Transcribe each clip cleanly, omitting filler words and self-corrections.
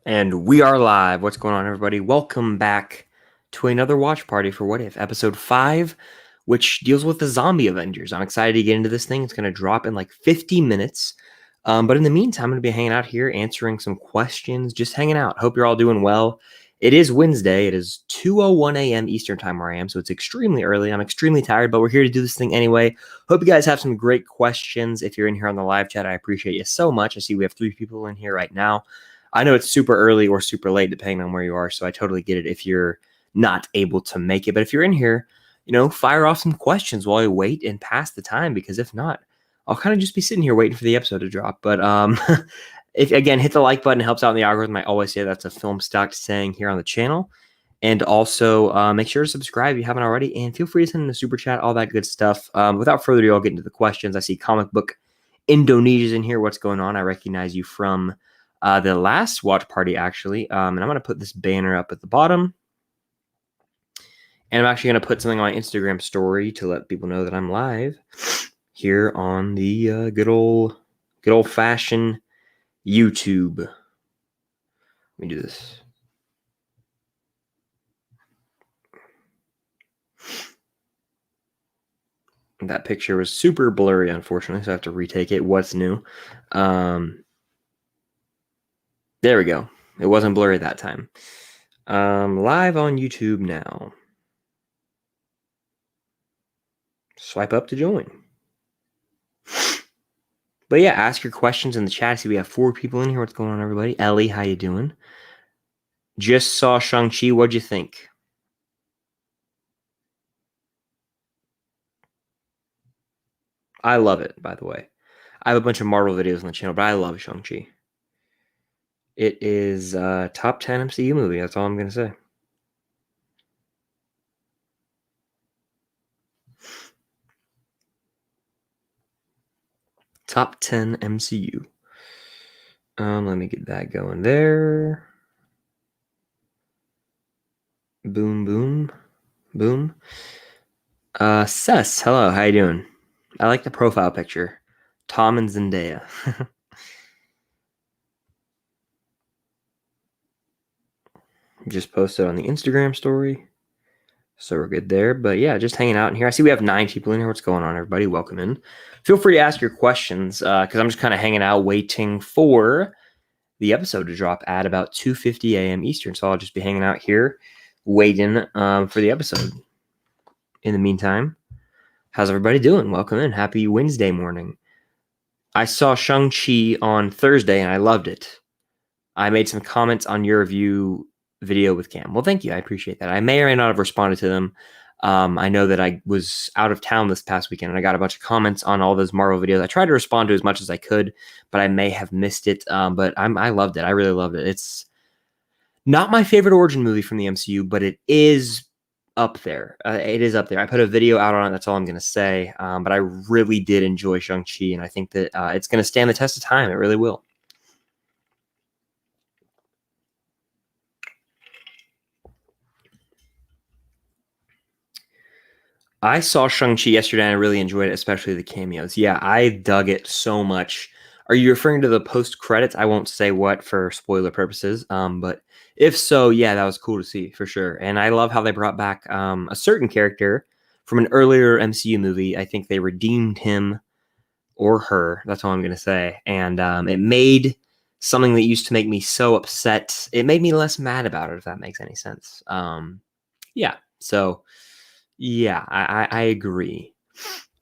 And we are live. What's going on, everybody? Welcome back to another watch party for What If, episode 5, which deals with the zombie Avengers. I'm excited to get into this thing. It's going to drop in like 50 minutes. But in the meantime, I'm going to be hanging out here, answering some questions, just hanging out. Hope you're all doing well. It is Wednesday. It is 2:01 a.m. Eastern time where I am, so it's extremely early. I'm extremely tired, but we're here to do this thing anyway. Hope you guys have some great questions. If you're in here on the live chat, I appreciate you so much. I see we have 3 people in here right now. I know it's super early or super late, depending on where you are, so I totally get it if you're not able to make it. But if you're in here, fire off some questions while you wait and pass the time, because if not, I'll kind of just be sitting here waiting for the episode to drop. But if again, hit the like button, it helps out in the algorithm. I always say that's a film stock saying here on the channel. And also make sure to subscribe if you haven't already, and feel free to send in a super chat, all that good stuff. Without further ado, I'll get into the questions. I see Comic Book Indonesia's in here. What's going on? I recognize you from the last watch party, actually. And I'm going to put this banner up at the bottom. And I'm actually going to put something on my Instagram story to let people know that I'm live here on the good old-fashioned YouTube. Let me do this. That picture was super blurry, unfortunately, so I have to retake it. What's new? There we go. It wasn't blurry that time. Live on YouTube now. Swipe up to join. But yeah, ask your questions in the chat. See, we have 4 people in here. What's going on, everybody? Ellie, how you doing? Just saw Shang-Chi. What'd you think? I love it, by the way. I have a bunch of Marvel videos on the channel, but I love Shang-Chi. It is top 10 MCU movie. That's all I'm going to say. Top 10 MCU. Let me get that going there. Boom, boom, boom. Sess, hello, how you doing? I like the profile picture. Tom and Zendaya. Just posted on the Instagram story. So we're good there. But yeah, just hanging out in here. I see we have 9 people in here. What's going on, everybody? Welcome in. Feel free to ask your questions because I'm just kind of hanging out waiting for the episode to drop at about 2:50 a.m. Eastern. So I'll just be hanging out here waiting for the episode. In the meantime, how's everybody doing? Welcome in. Happy Wednesday morning. I saw Shang-Chi on Thursday and I loved it. I made some comments on your review video with Cam. Well, thank you. I appreciate that. I may or may not have responded to them. I know that I was out of town this past weekend and I got a bunch of comments on all those Marvel videos. I tried to respond to as much as I could, but I may have missed it. But I loved it. I really loved it. It's not my favorite origin movie from the MCU, but it is up there. It is up there. I put a video out on it. That's all I'm going to say. But I really did enjoy Shang-Chi, and I think that it's going to stand the test of time. It really will. I saw Shang-Chi yesterday and I really enjoyed it, especially the cameos. Yeah, I dug it so much. Are you referring to the post-credits? I won't say what for spoiler purposes, but if so, yeah, that was cool to see for sure. And I love how they brought back a certain character from an earlier MCU movie. I think they redeemed him or her. That's all I'm going to say. And it made something that used to make me so upset. It made me less mad about it, if that makes any sense. Yeah, so... yeah, I agree.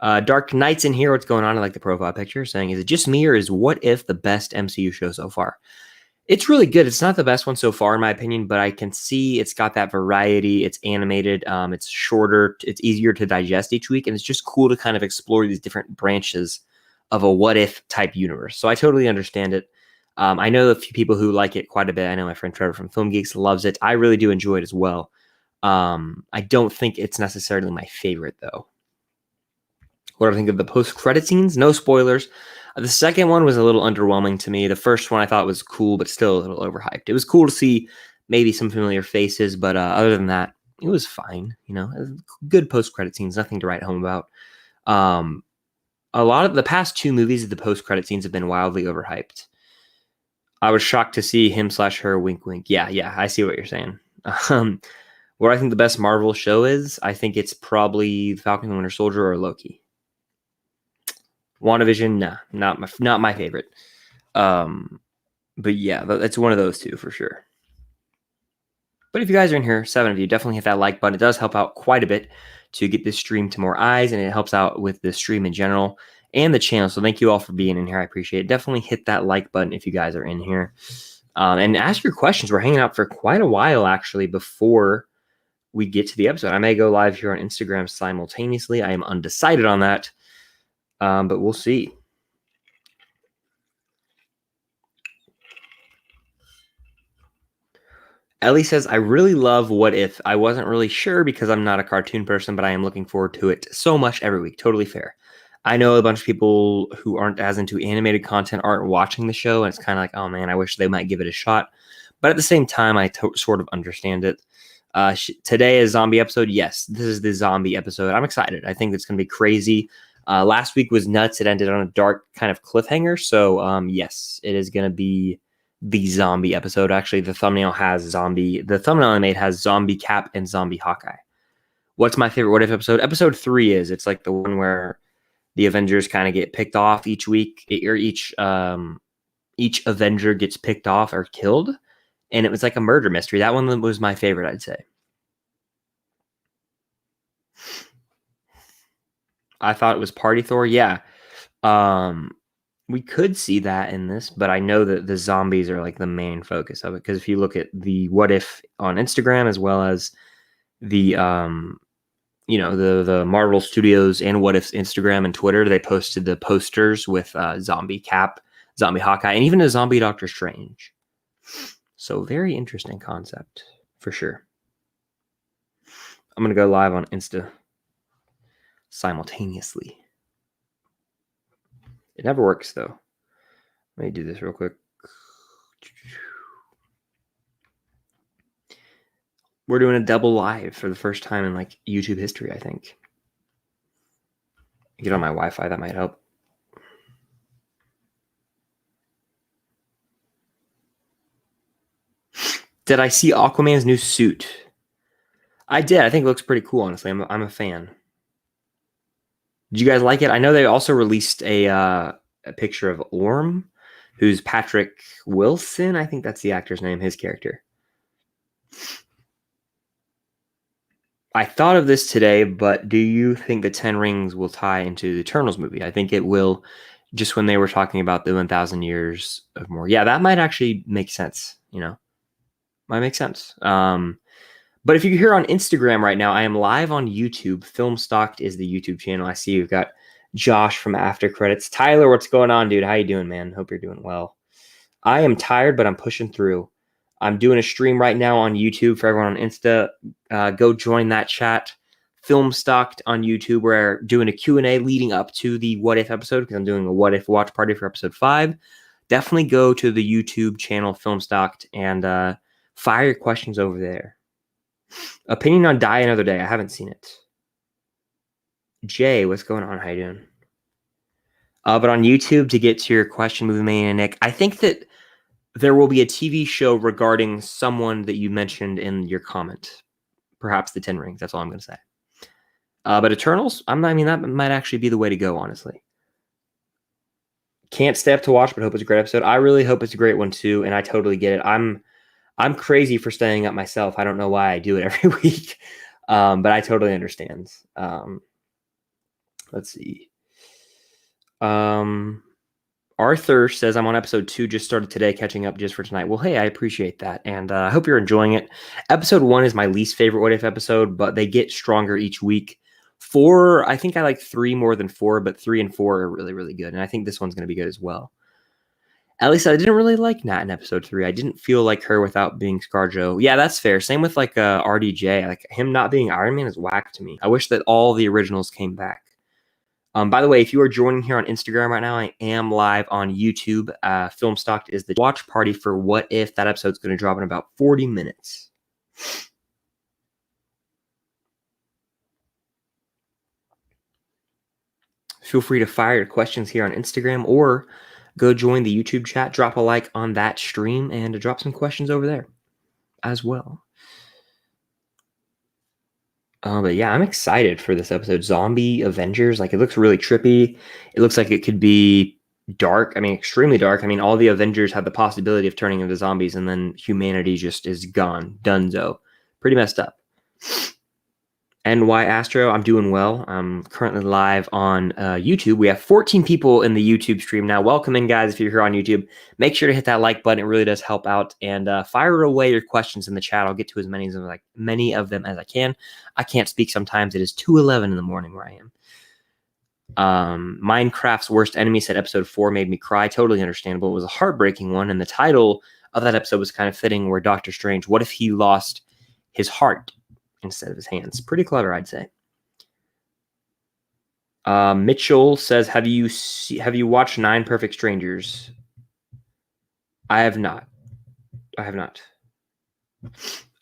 Dark Knight's in here. What's going on? I like the profile picture saying, is it just me or is What If the best MCU show so far? It's really good. It's not the best one so far, in my opinion, but I can see it's got that variety. It's animated. It's shorter. It's easier to digest each week. And it's just cool to kind of explore these different branches of a what if type universe. So I totally understand it. I know a few people who like it quite a bit. I know my friend Trevor from Film Geeks loves it. I really do enjoy it as well. I don't think it's necessarily my favorite, though. What do I think of the post-credit scenes? No spoilers. The second one was a little underwhelming to me. The first one I thought was cool, but still a little overhyped. It was cool to see maybe some familiar faces, but other than that, it was fine. Good post-credit scenes, nothing to write home about. A lot of the past 2 movies, the post-credit scenes have been wildly overhyped. I was shocked to see him slash her wink wink. Yeah, I see what you're saying. Um, what I think the best Marvel show is, I think it's probably Falcon and Winter Soldier or Loki. WandaVision, nah, not my favorite. But yeah, that's one of those two for sure. But if you guys are in here, 7 of you, definitely hit that like button. It does help out quite a bit to get this stream to more eyes, and it helps out with the stream in general and the channel. So thank you all for being in here. I appreciate it. Definitely hit that like button if you guys are in here. And ask your questions. We're hanging out for quite a while, actually, before we get to the episode. I may go live here on Instagram simultaneously. I am undecided on that, but we'll see. Ellie says, I really love What If. I wasn't really sure because I'm not a cartoon person, but I am looking forward to it so much every week. Totally fair. I know a bunch of people who aren't as into animated content aren't watching the show, and it's kind of like, oh man, I wish they might give it a shot. But at the same time, I sort of understand it. Today is zombie episode. Yes, this is the zombie episode. I'm excited. I think it's going to be crazy. Last week was nuts. It ended on a dark kind of cliffhanger. So yes, it is going to be the zombie episode. Actually, the thumbnail has zombie. The thumbnail I made has zombie Cap and zombie Hawkeye. What's my favorite What If episode? Episode 3 is. It's like the one where the Avengers kind of get picked off each week, or each Avenger gets picked off or killed, and it was like a murder mystery. That one was my favorite, I'd say. I thought it was Party Thor. Yeah. We could see that in this, but I know that the zombies are like the main focus of it. Because if you look at the What If on Instagram, as well as the the Marvel Studios and What If's Instagram and Twitter, they posted the posters with zombie Cap, zombie Hawkeye, and even a zombie Doctor Strange. So very interesting concept for sure. I'm gonna go live on Insta simultaneously. It never works though. Let me do this real quick. We're doing a double live for the first time in like YouTube history, I think. Get on my Wi-Fi, that might help. Did I see Aquaman's new suit? I did. I think it looks pretty cool, honestly. I'm a fan. Did you guys like it? I know they also released a picture of Orm, who's Patrick Wilson. I think that's the actor's name, his character. I thought of this today, but do you think the 10 Rings will tie into the Eternals movie? I think it will, just when they were talking about the 1,000 years of more. Yeah, that might actually make sense, Might make sense. But if you're here on Instagram right now, I am live on YouTube. Film Stocked is the YouTube channel. I see you've got Josh from After Credits. Tyler, what's going on, dude? How you doing, man? Hope you're doing well. I am tired, but I'm pushing through. I'm doing a stream right now on YouTube for everyone on Insta. Go join that chat. Film Stocked on YouTube. We're doing a Q&A leading up to the What If episode because I'm doing a What If watch party for episode 5. Definitely go to the YouTube channel Film Stocked and fire your questions over there. Opinion on Die Another Day. I haven't seen it. Jay, what's going on? How you doing? But on YouTube, to get to your question, Movie Mania and Nick, I think that there will be a TV show regarding someone that you mentioned in your comment. Perhaps the 10 Rings. That's all I'm going to say. But Eternals, that might actually be the way to go, honestly. Can't stay up to watch, but hope it's a great episode. I really hope it's a great one, too, and I totally get it. I'm crazy for staying up myself. I don't know why I do it every week, but I totally understand. Let's see. Arthur says, I'm on episode 2, just started today, catching up just for tonight. Well, hey, I appreciate that, and I hope you're enjoying it. Episode 1 is my least favorite What If episode, but they get stronger each week. 4, I think I like 3 more than 4, but 3 and 4 are really, really good, and I think this one's going to be good as well. Ellie said, I didn't really like Nat in episode 3. I didn't feel like her without being ScarJo. Yeah, that's fair. Same with like RDJ. Like him not being Iron Man is whack to me. I wish that all the originals came back. By the way, if you are joining here on Instagram right now, I am live on YouTube. Film Stocked is the watch party for What If. That episode's going to drop in about 40 minutes. Feel free to fire your questions here on Instagram or go join the YouTube chat, drop a like on that stream, and drop some questions over there as well. But yeah, I'm excited for this episode. Zombie Avengers, like it looks really trippy. It looks like it could be dark. I mean, extremely dark. I mean, all the Avengers have the possibility of turning into zombies, and then humanity just is gone, donezo. Pretty messed up. NY Astro, I'm doing well. I'm currently live on YouTube. We have 14 people in the YouTube stream now. Welcome in, guys. If you're here on YouTube, make sure to hit that like button. It really does help out. And fire away your questions in the chat. I'll get to as many of them as I can. I can't speak sometimes. It is 2:11 in the morning where I am. Minecraft's Worst Enemy said episode 4 made me cry. Totally understandable. It was a heartbreaking one. And the title of that episode was kind of fitting, where Doctor Strange, what if he lost his heart instead of his hands? Pretty clever, I'd say. Mitchell says, have you watched 9 Perfect Strangers? I have not.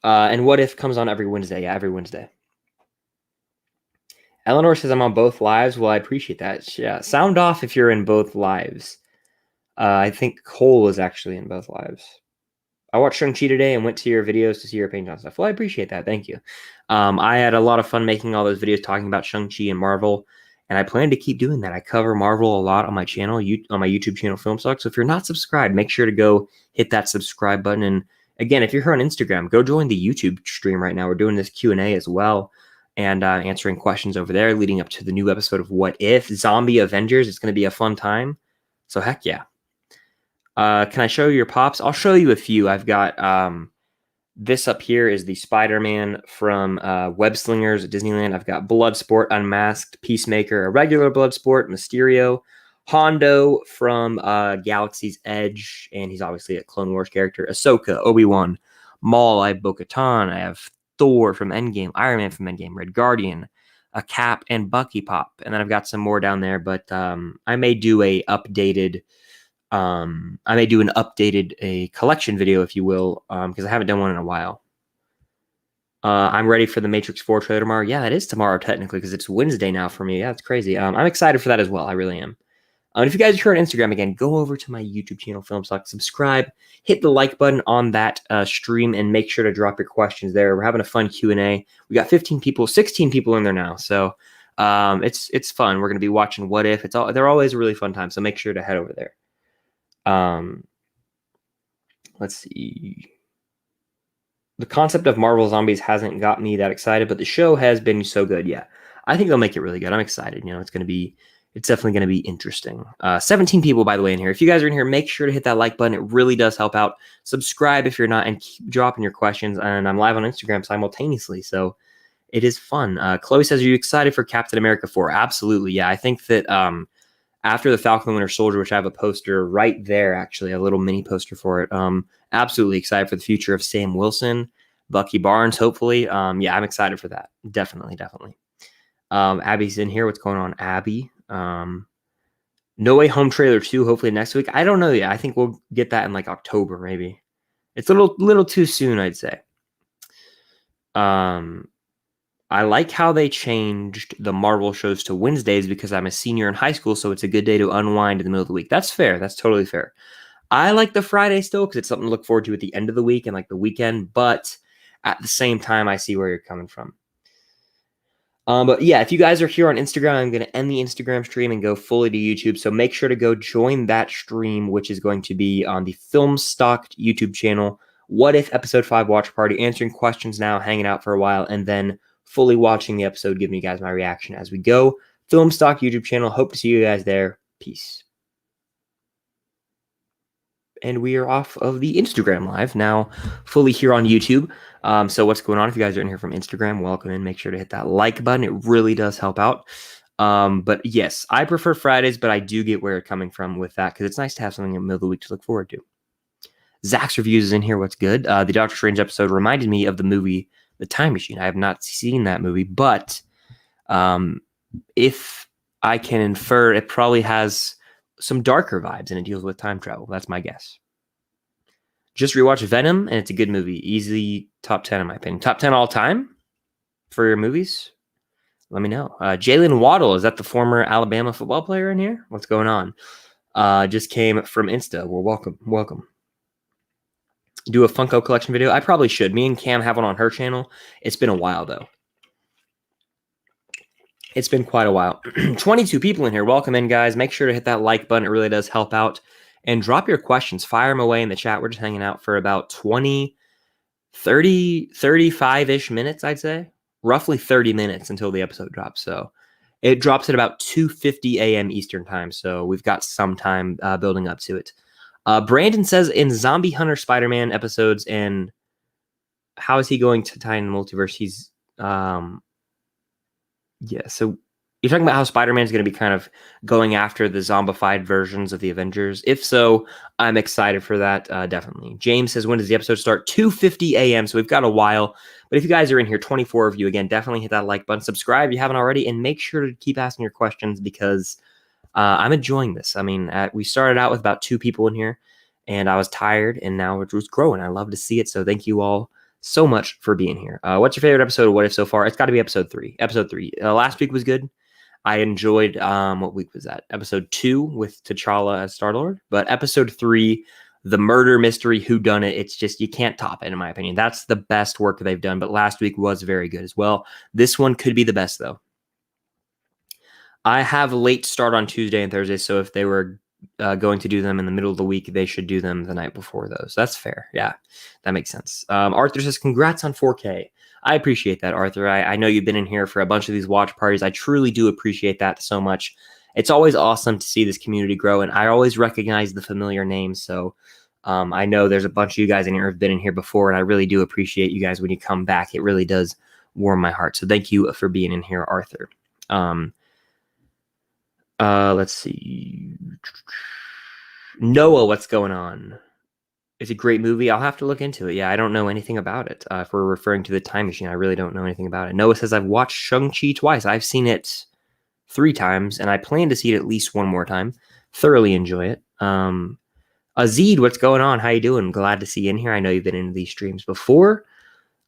And What If comes on every Wednesday. Yeah, every Wednesday. Eleanor says, I'm on both lives. Well, I appreciate that. Yeah, sound off if you're in both lives. I think Cole is actually in both lives. I watched Shang-Chi today and went to your videos to see your opinion on stuff. Well, I appreciate that. Thank you. I had a lot of fun making all those videos talking about Shang-Chi and Marvel, and I plan to keep doing that. I cover Marvel a lot on my channel, on my YouTube channel, Filmstock. So if you're not subscribed, make sure to go hit that subscribe button. And again, if you're here on Instagram, go join the YouTube stream right now. We're doing this Q&A as well, and answering questions over there leading up to the new episode of What If? Zombie Avengers. It's going to be a fun time. So heck yeah. Can I show you your pops? I'll show you a few. I've got this up here is the Spider-Man from Web Slingers at Disneyland. I've got Bloodsport, Unmasked, Peacemaker, a regular Bloodsport, Mysterio, Hondo from Galaxy's Edge, and he's obviously a Clone Wars character, Ahsoka, Obi-Wan, Maul, I have Bo-Katan, I have Thor from Endgame, Iron Man from Endgame, Red Guardian, a Cap, and Bucky Pop. And then I've got some more down there, but I may do an updated a collection video, if you will, because I haven't done one in a while. I'm ready for the Matrix 4 trailer tomorrow. Yeah, it is tomorrow technically, because it's Wednesday now for me. Yeah, it's crazy. I'm excited for that as well. I really am. If you guys are here on Instagram, again, go over to my YouTube channel, Filmstock, subscribe, hit the like button on that stream, and make sure to drop your questions there. We're having a fun Q&A. We got 16 people in there now, so it's fun. We're going to be watching What If. They're always a really fun time, so make sure to head over there. Let's see. The concept of Marvel Zombies hasn't got me that excited, but the show has been so good. Yeah, I think they'll make it really good. I'm excited. It's definitely going to be interesting. 17 people, by the way, in here. If you guys are in here, make sure to hit that like button. It really does help out. Subscribe if you're not, and keep dropping your questions. And I'm live on Instagram simultaneously, so it is fun. Chloe says, are you excited for Captain America 4? Absolutely. Yeah, I think that after the Falcon and Winter Soldier, which I have a poster right there, actually, a little mini poster for it. Absolutely excited for the future of Sam Wilson, Bucky Barnes, hopefully. Yeah, I'm excited for that. Definitely. Abby's in here. What's going on, Abby? No Way Home trailer 2, hopefully next week. I don't know yet. I think we'll get that in like October, maybe. It's a little too soon, I'd say. I like how they changed the Marvel shows to Wednesdays, because I'm a senior in high school, so it's a good day to unwind in the middle of the week. That's fair. That's totally fair. I like the Friday still, because it's something to look forward to at the end of the week and like the weekend, but at the same time, I see where you're coming from. But yeah, if you guys are here on Instagram, I'm going to end the Instagram stream and go fully to YouTube. So make sure to go join that stream, which is going to be on the Filmstock YouTube channel. What If Episode 5 watch party, answering questions now, hanging out for a while, and then fully watching the episode, giving you guys my reaction as we go. Filmstock YouTube channel. Hope to see you guys there. Peace. And we are off of the Instagram live now, fully here on YouTube. So what's going on? If you guys are in here from Instagram, welcome in. Make sure to hit that like button. It really does help out. But yes, I prefer Fridays, but I do get where you're coming from with that, because it's nice to have something in the middle of the week to look forward to. Zach's Reviews is in here. What's good? The Doctor Strange episode reminded me of the movie The Time Machine. I have not seen that movie, but if I can infer, it probably has some darker vibes, and it deals with time travel. That's my guess. Just rewatched Venom, and it's a good movie. Easily top 10 in my opinion. Top 10 all time for your movies? Let me know. Jalen Waddle, is that the former Alabama football player in here? What's going on? just came from Insta. Well, welcome. Do a Funko collection video. I probably should. Me and Cam have one on her channel. It's been a while though. It's been quite a while. 22 people in here. Welcome in, guys. Make sure to hit that like button. It really does help out. And drop your questions. Fire them away in the chat. We're just hanging out for about 20, 30, 35-ish minutes, I'd say. Roughly 30 minutes until the episode drops. So it drops at about 2:50 a.m. Eastern time. So we've got some time building up to it. Brandon says in Zombie Hunter Spider-Man episodes, and how is he going to tie in the multiverse? He's yeah, so you're talking about how Spider-Man is going to be kind of going after the zombified versions of the Avengers. If so, I'm excited for that, definitely. James says, when does the episode start? 2:50 a.m., so we've got a while. But if you guys are in here, 24 of you, again, definitely hit that like button. Subscribe if you haven't already, and make sure to keep asking your questions because I'm enjoying this. I mean, we started out with about 2 people in here, and I was tired, and now it's growing. I love to see it, so thank you all so much for being here. What's your favorite episode of What If so far? It's got to be episode 3. Episode 3. Last week was good. I enjoyed, what week was that? Episode 2 with T'Challa as Star-Lord. But episode 3, the murder mystery whodunit, it's just, you can't top it, in my opinion. That's the best work they've done. But last week was very good as well. This one could be the best, though. I have a late start on Tuesday and Thursday, so if they were going to do them in the middle of the week, they should do them the night before those. That's fair. Yeah, that makes sense. Arthur says, congrats on 4K. I appreciate that, Arthur. I know you've been in here for a bunch of these watch parties. I truly do appreciate that so much. It's always awesome to see this community grow, and I always recognize the familiar names. So I know there's a bunch of you guys in here who have been in here before, and I really do appreciate you guys when you come back. It really does warm my heart. So thank you for being in here, Arthur. Let's see. Noah, what's going on? It's a great movie. I'll have to look into it. Yeah, I don't know anything about it. If we're referring to the Time Machine, I really don't know anything about it. Noah says, I've watched Shang-Chi twice. I've seen it 3 times, and I plan to see it at least 1 more time. Thoroughly enjoy it. Azid, what's going on? How you doing? Glad to see you in here. I know you've been in these streams before.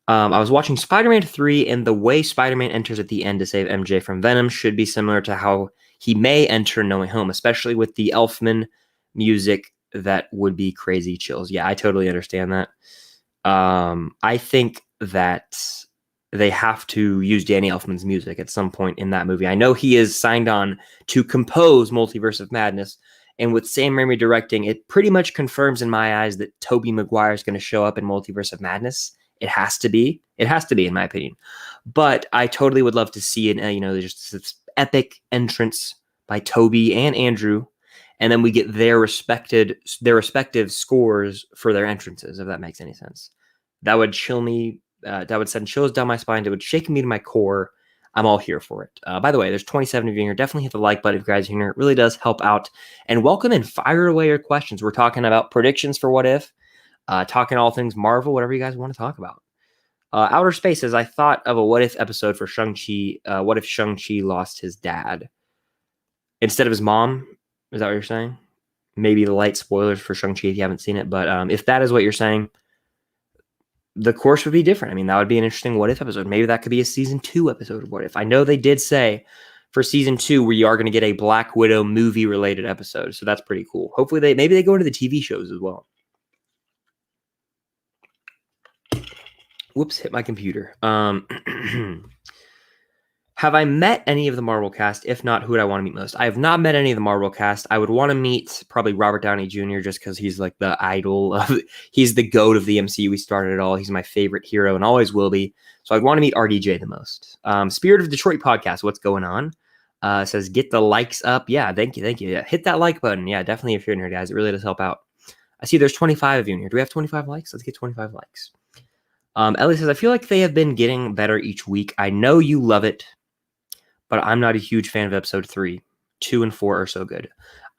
I was watching Spider-Man 3, and the way Spider-Man enters at the end to save MJ from Venom should be similar to how he may enter No Way Home, especially with the Elfman music. That would be crazy chills. Yeah, I totally understand that. I think that they have to use Danny Elfman's music at some point in that movie. I know he is signed on to compose Multiverse of Madness, and with Sam Raimi directing, it pretty much confirms in my eyes that Tobey Maguire is going to show up in Multiverse of Madness. It has to be. It has to be, in my opinion. But I totally would love to see it. Just this epic entrance by Tobey and Andrew, and then we get their respective scores for their entrances, if that makes any sense. That would chill me. That would send chills down my spine. It would shake me to my core. I'm all here for it. By the way, there's 27 of you here. Definitely hit the like button if you guys are here. It really does help out. And welcome and fire away your questions. We're talking about predictions for What If, talking all things Marvel, whatever you guys want to talk about. Outer Spaces, I thought of a What If episode for Shang-Chi. What if Shang-Chi lost his dad instead of his mom? Is that what you're saying? Maybe the light spoilers for Shang-Chi if you haven't seen it. But if that is what you're saying, the course would be different. I mean, that would be an interesting What If episode. Maybe that could be a season 2 episode of What If. I know they did say for season 2 we are going to get a Black Widow movie related episode. So that's pretty cool. Hopefully maybe they go into the TV shows as well. Whoops, hit my computer. Have I met any of the Marvel cast? If not, who would I want to meet most? I have not met any of the Marvel cast. I would want to meet probably Robert Downey Jr. just because he's like the idol of, he's the GOAT of the MCU. We started it all. He's my favorite hero and always will be. So I'd want to meet RDJ the most. Spirit of Detroit podcast. What's going on? Says get the likes up. Yeah, thank you. Yeah, hit that like button. Yeah, definitely if you're in here, guys. It really does help out. I see there's 25 of you in here. Do we have 25 likes? Let's get 25 likes. Ellie says, I feel like they have been getting better each week. I know you love it, but I'm not a huge fan of episode 3. 2 and 4 are so good.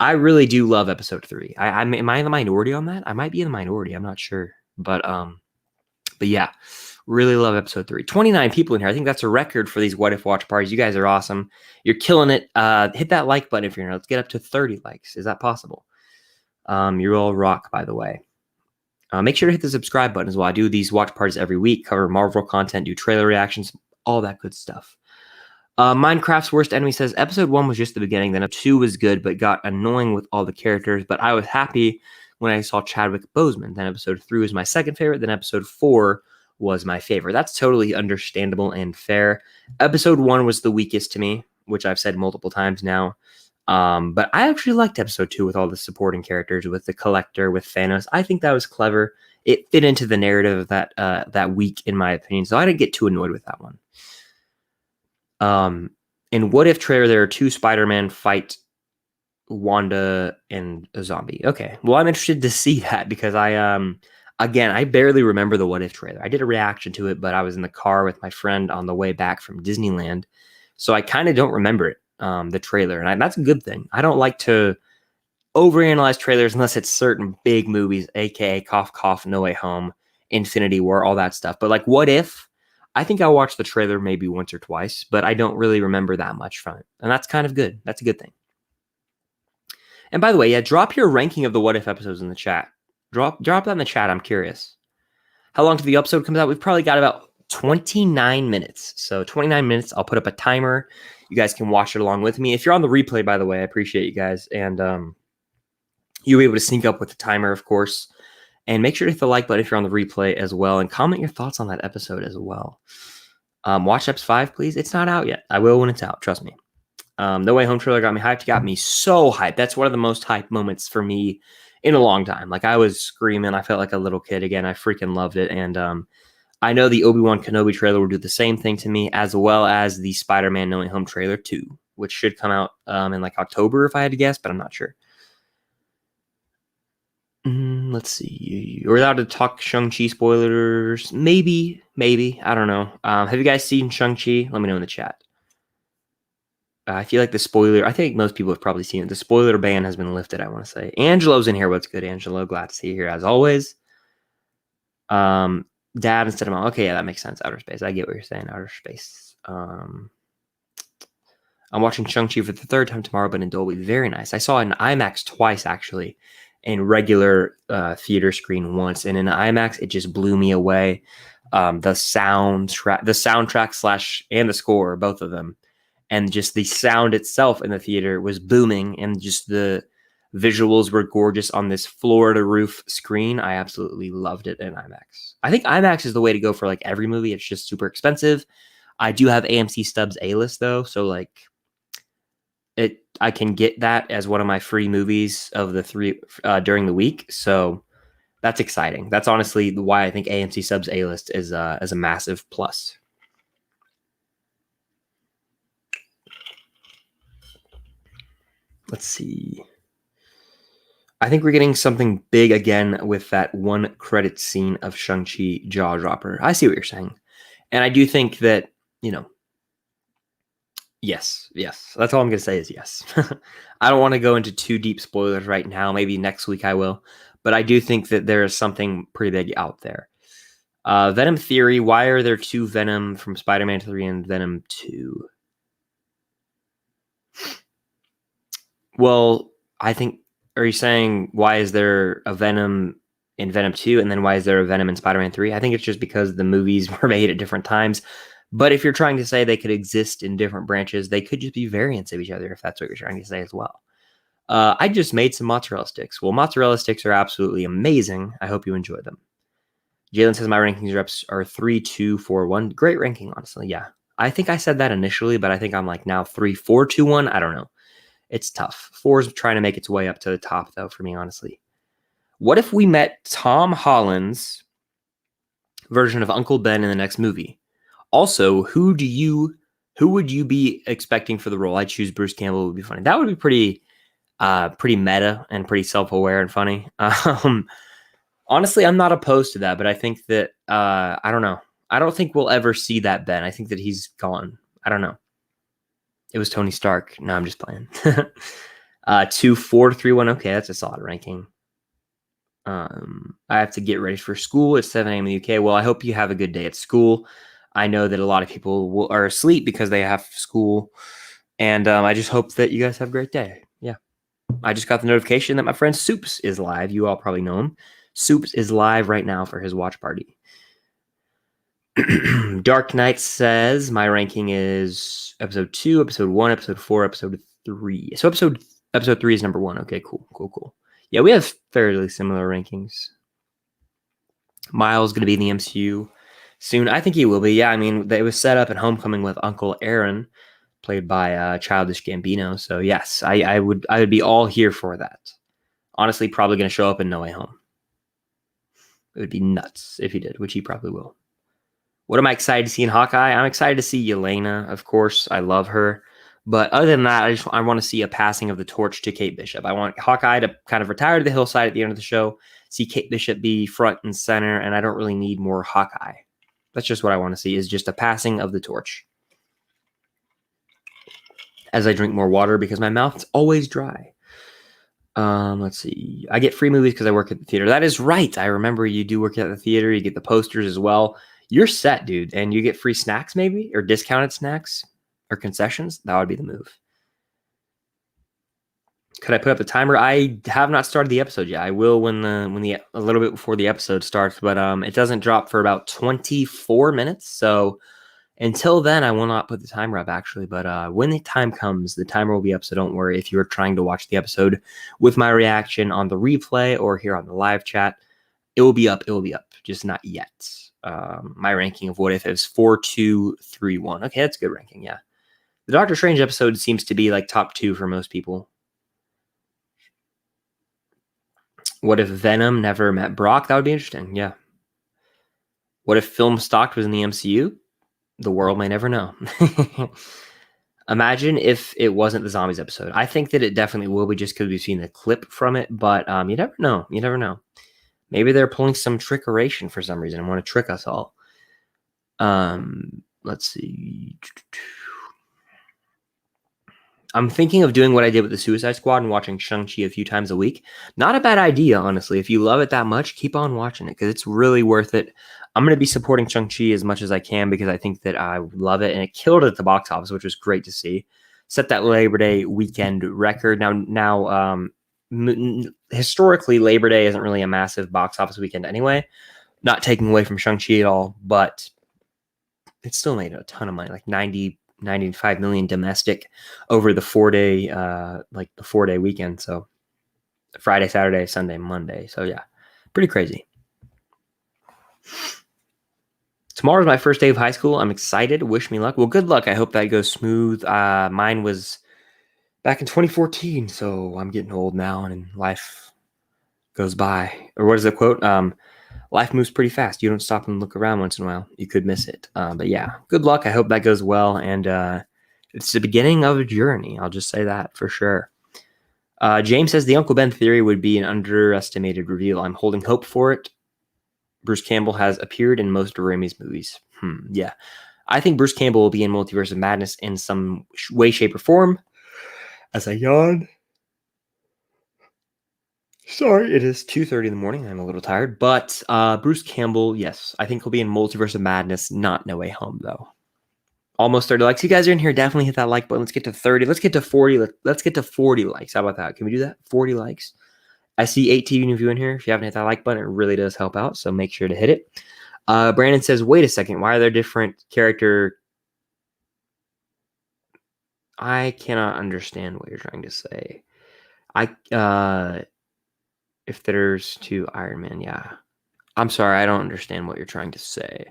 I really do love episode 3. Am I in the minority on that? I might be in the minority. I'm not sure. But yeah, really love episode 3. 29 people in here. I think that's a record for these What If watch parties. You guys are awesome. You're killing it. Hit that like button if you're here. Let's get up to 30 likes. Is that possible? You all rock, by the way. Make sure to hit the subscribe button as well. I do these watch parties every week, cover Marvel content, do trailer reactions, all that good stuff. Minecraft's Worst Enemy says episode 1 was just the beginning, then 2 was good, but got annoying with all the characters. But I was happy when I saw Chadwick Boseman. Then episode 3 was my second favorite. Then episode 4 was my favorite. That's totally understandable and fair. Episode 1 was the weakest to me, which I've said multiple times now. But I actually liked episode 2 with all the supporting characters, with the Collector, with Thanos. I think that was clever. It fit into the narrative of that week, in my opinion. So I didn't get too annoyed with that one. In What If trailer, there are 2 Spider-Man fight Wanda and a zombie. Okay, well, I'm interested to see that because I barely remember the What If trailer. I did a reaction to it, but I was in the car with my friend on the way back from Disneyland, so I kind of don't remember it, the trailer, and that's a good thing. I don't like to overanalyze trailers unless it's certain big movies, aka cough cough, No Way Home, Infinity War, all that stuff. But like What If, I think I watched the trailer maybe once or twice, but I don't really remember that much from it. And that's kind of good. That's a good thing. And by the way, yeah, drop your ranking of the What If episodes in the chat. Drop that in the chat. I'm curious. How long till the episode comes out? We've probably got about 29 minutes. So 29 minutes. I'll put up a timer. You guys can watch it along with me. If you're on the replay, by the way, I appreciate you guys. And you'll be able to sync up with the timer, of course. And make sure to hit the like button if you're on the replay as well. And comment your thoughts on that episode as well. Watch Eps 5, please. It's not out yet. I will when it's out. Trust me. No Way Home trailer got me hyped. Got me so hyped. That's one of the most hyped moments for me in a long time. Like, I was screaming. I felt like a little kid again. I freaking loved it. And I know the Obi-Wan Kenobi trailer will do the same thing to me, as well as the Spider-Man No Way Home trailer 2, which should come out in like October if I had to guess, but I'm not sure. Let's see. We're allowed to talk Shang-Chi spoilers. Maybe. I don't know. Have you guys seen Shang-Chi? Let me know in the chat. I feel like the spoiler, I think most people have probably seen it. The spoiler ban has been lifted, I want to say. Angelo's in here. What's good, Angelo? Glad to see you here as always. Dad instead of mom. Okay, yeah, that makes sense. Outer space. I get what you're saying. Outer space. I'm watching Shang-Chi for the 3rd time tomorrow, but in Dolby. Very nice. I saw it in IMAX twice, actually. In regular theater screen once, and in IMAX it just blew me away. The soundtrack / and the score, both of them, and just the sound itself in the theater was booming, and just the visuals were gorgeous on this floor-to-roof screen. I absolutely loved it in IMAX. I think IMAX is the way to go for like every movie. It's just super expensive. I do have AMC Stubs A-list though, so like I can get that as one of my free movies of the 3 during the week. So that's exciting. That's honestly why I think AMC Subs A-list is a massive plus. Let's see. I think we're getting something big again with that one credit scene of Shang-Chi jaw dropper. I see what you're saying. And I do think that, yes. That's all I'm going to say is yes. I don't want to go into too deep spoilers right now. Maybe next week I will. But I do think that there is something pretty big out there. Venom theory. Why are there 2 Venom from Spider-Man 3 and Venom 2? Well, I think, are you saying why is there a Venom in Venom 2 and then why is there a Venom in Spider-Man 3? I think it's just because the movies were made at different times. But if you're trying to say they could exist in different branches, they could just be variants of each other, if that's what you're trying to say as well. I just made some mozzarella sticks. Well, mozzarella sticks are absolutely amazing. I hope you enjoy them. Jalen says my rankings reps are 3, 2, 4, 1. Great ranking, honestly. Yeah. I think I said that initially, but I think I'm like now 3, 4, 2, 1. I don't know. It's tough. 4 is trying to make its way up to the top, though, for me, honestly. What if we met Tom Holland's version of Uncle Ben in the next movie? Also, who would you be expecting for the role? I choose Bruce Campbell. It would be funny. That would be pretty meta and pretty self-aware and funny. Honestly, I'm not opposed to that, but I think that I don't know. I don't think we'll ever see that Ben. I think that he's gone. I don't know. It was Tony Stark. No, I'm just playing. 2, 4, 3, 1. Okay, that's a solid ranking. I have to get ready for school at 7 a.m. in the UK. Well, I hope you have a good day at school. I know that a lot of people are asleep because they have school. And I just hope that you guys have a great day. Yeah. I just got the notification that my friend Soups is live. You all probably know him. Soups is live right now for his watch party. Dark Knight says my ranking is episode 2, episode 1, episode 4, episode 3. So episode 3 is number 1. Okay, cool. Yeah, we have fairly similar rankings. Miles going to be in the MCU soon. I think he will be. Yeah, I mean, it was set up in Homecoming with Uncle Aaron, played by Childish Gambino. So yes, I would be all here for that. Honestly, probably going to show up in No Way Home. It would be nuts if he did, which he probably will. What am I excited to see in Hawkeye? I'm excited to see Yelena, of course. I love her. But other than that, I want to see a passing of the torch to Kate Bishop. I want Hawkeye to kind of retire to the hillside at the end of the show, see Kate Bishop be front and center, and I don't really need more Hawkeye. That's just what I want to see, is just a passing of the torch. As I drink more water because my mouth is always dry. Let's see. I get free movies because I work at the theater. That is right. I remember you do work at the theater. You get the posters as well. You're set, dude. And you get free snacks maybe, or discounted snacks or concessions. That would be the move. Could I put up the timer? I have not started the episode yet. I will when a little bit before the episode starts, but it doesn't drop for about 24 minutes. So until then, I will not put the timer up, actually. But when the time comes, the timer will be up. So don't worry if you're trying to watch the episode with my reaction on the replay or here on the live chat. It will be up. It will be up. Just not yet. My ranking of What If is 4, 2, 3, 1. Okay, that's a good ranking. Yeah. The Doctor Strange episode seems to be like top 2 for most people. What if Venom never met Brock? That would be interesting. Yeah. What if Film Stock was in the MCU? The world may never know. Imagine if it wasn't the zombies episode. I think that it definitely will be, just because we've seen the clip from it. But you never know. You never know. Maybe they're pulling some trickeration for some reason and want to trick us all. Let's see. I'm thinking of doing what I did with the Suicide Squad and watching Shang-Chi a few times a week. Not a bad idea, honestly. If you love it that much, keep on watching it because it's really worth it. I'm going to be supporting Shang-Chi as much as I can because I think that I love it, and it killed it at the box office, which was great to see. Set that Labor Day weekend record. Now, historically, Labor Day isn't really a massive box office weekend anyway. Not taking away from Shang-Chi at all, but it still made a ton of money, like 95 million domestic over the 4-day weekend. So Friday, Saturday, Sunday, Monday. So yeah, pretty crazy. Tomorrow's my first day of high school. I'm excited. Wish me luck. Well, good luck. I hope that goes smooth. Mine was back in 2014. So I'm getting old now and life goes by. Or what is the quote? Life moves pretty fast. You don't stop and look around once in a while. You could miss it. But yeah, good luck. I hope that goes well. And it's the beginning of a journey. I'll just say that for sure. James says the Uncle Ben theory would be an underestimated reveal. I'm holding hope for it. Bruce Campbell has appeared in most of Raimi's movies. Yeah. I think Bruce Campbell will be in Multiverse of Madness in some way, shape, or form. As I yawn. Sorry, it is 2:30 in the morning. I'm a little tired. But Bruce Campbell, yes, I think he'll be in Multiverse of Madness, not No Way Home, though. Almost 30 likes. You guys are in here. Definitely hit that like button. Let's get to 30. Let's get to 40. Let's get to 40 likes. How about that? Can we do that? 40 likes. I see 18 of you in here. If you haven't hit that like button, it really does help out. So make sure to hit it. Brandon says, wait a second. Why are there different character? I cannot understand what you're trying to say. If there's 2 Iron Man, yeah. I'm sorry. I don't understand what you're trying to say.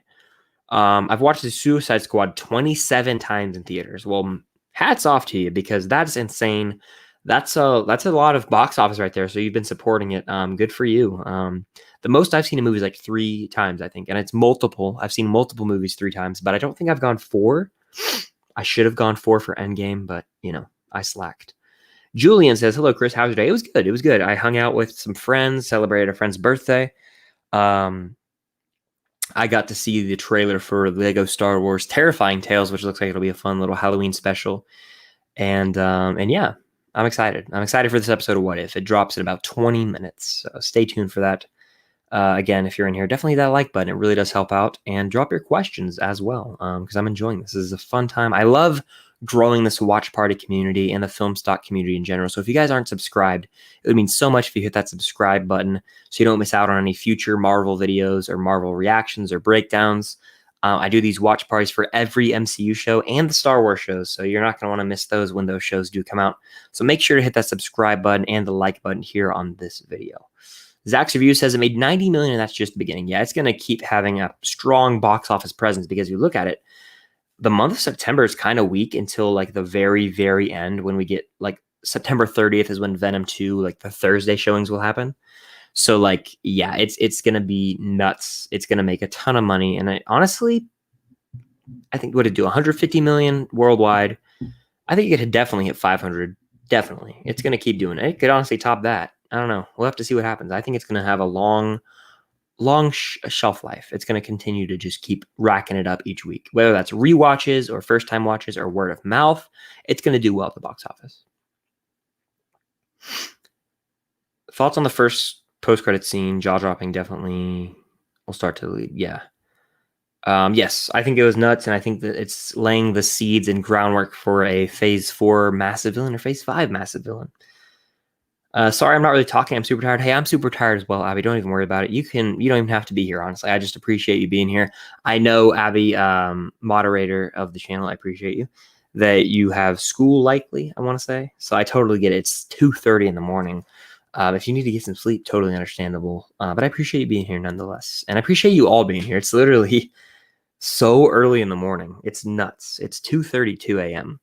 I've watched the Suicide Squad 27 times in theaters. Well, hats off to you because that's insane. That's a lot of box office right there. So you've been supporting it. Good for you. The most I've seen a movie is like 3 times, I think. And it's multiple. I've seen multiple movies 3 times, but I don't think I've gone 4. I should have gone 4 for Endgame, but I slacked. Julian says, hello, Chris. How's your day? It was good. It was good. I hung out with some friends, celebrated a friend's birthday. I got to see the trailer for Lego Star Wars Terrifying Tales, which looks like it'll be a fun little Halloween special. And yeah, I'm excited. I'm excited for this episode of What If. It drops in about 20 minutes. So stay tuned for that. Again, if you're in here, definitely hit that like button. It really does help out. And drop your questions as well, because I'm enjoying this. This is a fun time. I love growing this watch party community and the film stock community in general. So if you guys aren't subscribed, it would mean so much if you hit that subscribe button so you don't miss out on any future Marvel videos or Marvel reactions or breakdowns. I do these watch parties for every MCU show and the Star Wars shows, so you're not going to want to miss those when those shows do come out. So make sure to hit that subscribe button and the like button here on this video. Zach's Review says it made $90 million, and that's just the beginning. Yeah, it's going to keep having a strong box office presence because you look at it, the month of September is kind of weak until like the very, very end when we get like September 30th is when Venom 2, like the Thursday showings will happen. So like, yeah, it's going to be nuts. It's going to make a ton of money. And honestly, I think what it do 150 million worldwide. I think it could definitely hit 500. Definitely. It's going to keep doing it. It could honestly top that. I don't know. We'll have to see what happens. I think it's going to have a long shelf life. It's going to continue to just keep racking it up each week, whether that's rewatches or first time watches or word of mouth. It's going to do well at the box office. Thoughts on the first post-credit scene? Jaw-dropping, definitely. We'll start to lead. Yeah. Yes, I think it was nuts, and I think that it's laying the seeds and groundwork for a Phase 4 massive villain or Phase 5 massive villain. Sorry, I'm not really talking. I'm super tired. Hey, I'm super tired as well, Abby. Don't even worry about it. You don't even have to be here, honestly. I just appreciate you being here. I know, Abby, moderator of the channel, I appreciate you, that you have school likely, I want to say. So I totally get it. It's 2:30 in the morning. If you need to get some sleep, totally understandable. But I appreciate you being here nonetheless. And I appreciate you all being here. It's literally so early in the morning. It's nuts. It's 2:32 a.m.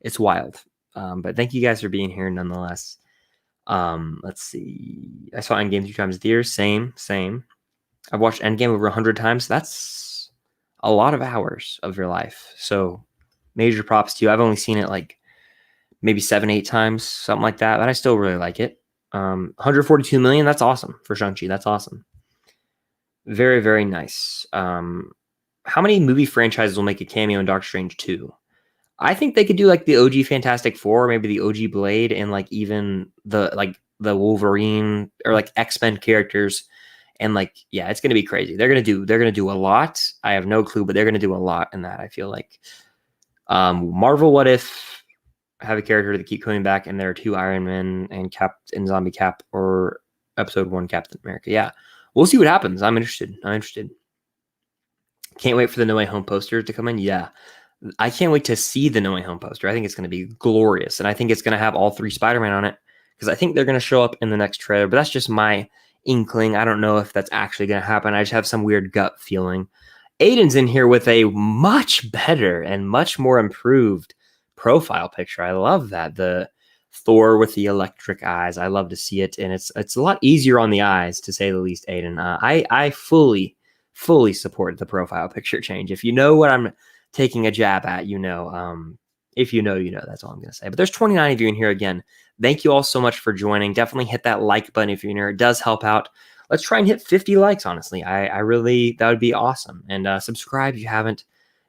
It's wild. But thank you guys for being here nonetheless. Let's see. I saw Endgame 2 times this year. Same. I've watched Endgame over 100 times. That's a lot of hours of your life. So major props to you. I've only seen it like maybe 7-8 times, something like that. But I still really like it. 142 million. That's awesome for Shang-Chi. That's awesome. Very, very nice. How many movie franchises will make a cameo in Doctor Strange 2? I think they could do like the OG Fantastic Four, maybe the OG Blade, and like even the Wolverine or like X-Men characters. And like, yeah, it's gonna be crazy. They're gonna do a lot. I have no clue, but they're gonna do a lot in that. I feel like Marvel What If have a character that keep coming back, and there are 2 Iron Man and Zombie Cap or Episode 1 Captain America. Yeah, we'll see what happens. I'm interested. Can't wait for the No Way Home poster to come in. Yeah. I can't wait to see the No Way Home poster. I think it's going to be glorious. And I think it's going to have all 3 Spider-Man on it because I think they're going to show up in the next trailer. But that's just my inkling. I don't know if that's actually going to happen. I just have some weird gut feeling. Aiden's in here with a much better and much more improved profile picture. I love that. The Thor with the electric eyes. I love to see it. And it's a lot easier on the eyes, to say the least, Aiden. I fully support the profile picture change. If you know what I'm taking a jab at, you know. If you know, you know. That's all I'm going to say. But there's 29 of you in here again. Thank you all so much for joining. Definitely hit that like button if you're new. It does help out. Let's try and hit 50 likes, honestly. I really, that would be awesome. And subscribe if you haven't.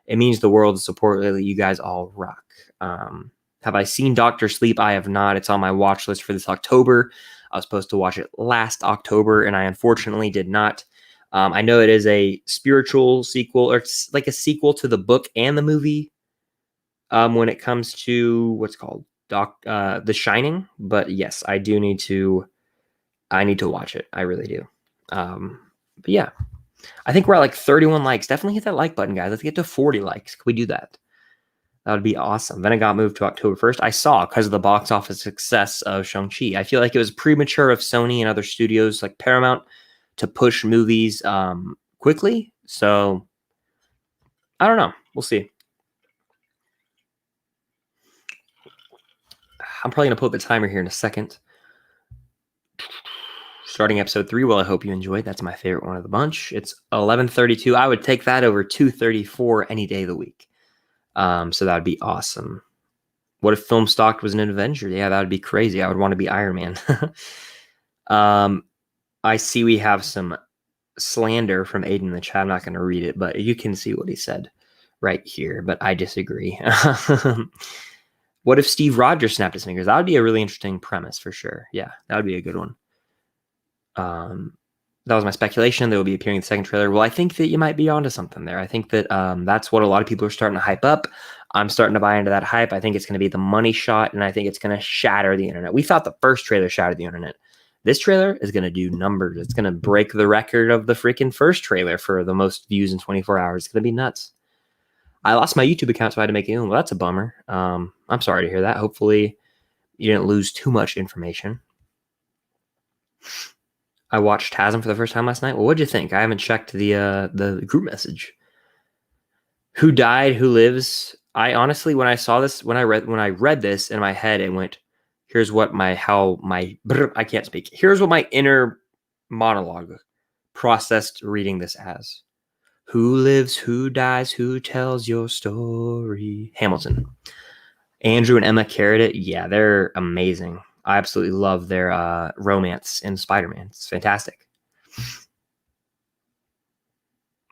It means the world to support. You guys all rock. Have I seen Doctor Sleep? I have not. It's on my watch list for this October. I was supposed to watch it last October, and I unfortunately did not. I know it is a spiritual sequel, or it's like a sequel to the book and the movie when it comes to what's called The Shining. But yes, I need to watch it. I really do. But yeah, I think we're at like 31 likes. Definitely hit that like button, guys. Let's get to 40 likes. Can we do that? That would be awesome. Then it got moved to October 1st. I saw because of the box office success of Shang-Chi. I feel like it was premature of Sony and other studios like Paramount to push movies quickly. So I don't know. We'll see. I'm probably going to put the timer here in a second. Starting episode 3. Well, I hope you enjoyed. That's my favorite one of the bunch. It's 11:32. I would take that over 2:34 any day of the week. So that would be awesome. What if film stock was an Avenger? Yeah, that would be crazy. I would want to be Iron Man. I see we have some slander from Aiden in the chat. I'm not going to read it, but you can see what he said right here, but I disagree. What if Steve Rogers snapped his fingers? That would be a really interesting premise for sure. Yeah, that would be a good one. That was my speculation. They will be appearing in the second trailer. Well, I think that you might be onto something there. I think that that's what a lot of people are starting to hype up. I'm starting to buy into that hype. I think it's going to be the money shot, and I think it's going to shatter the internet. We thought the first trailer shattered the internet. This trailer is going to do numbers. It's going to break the record of the freaking first trailer for the most views in 24 hours. It's going to be nuts. I lost my YouTube account, so I had to make it. Well, that's a bummer. I'm sorry to hear that. Hopefully you didn't lose too much information. I watched TASM for the first time last night. Well, what'd you think? I haven't checked the group message. Who died? Who lives? I honestly, when I saw this, when I read this in my head, it went, here's what I can't speak. Here's what my inner monologue processed reading this as. Who lives, who dies, who tells your story? Hamilton. Andrew and Emma carried it. Yeah, they're amazing. I absolutely love their romance in Spider-Man. It's fantastic.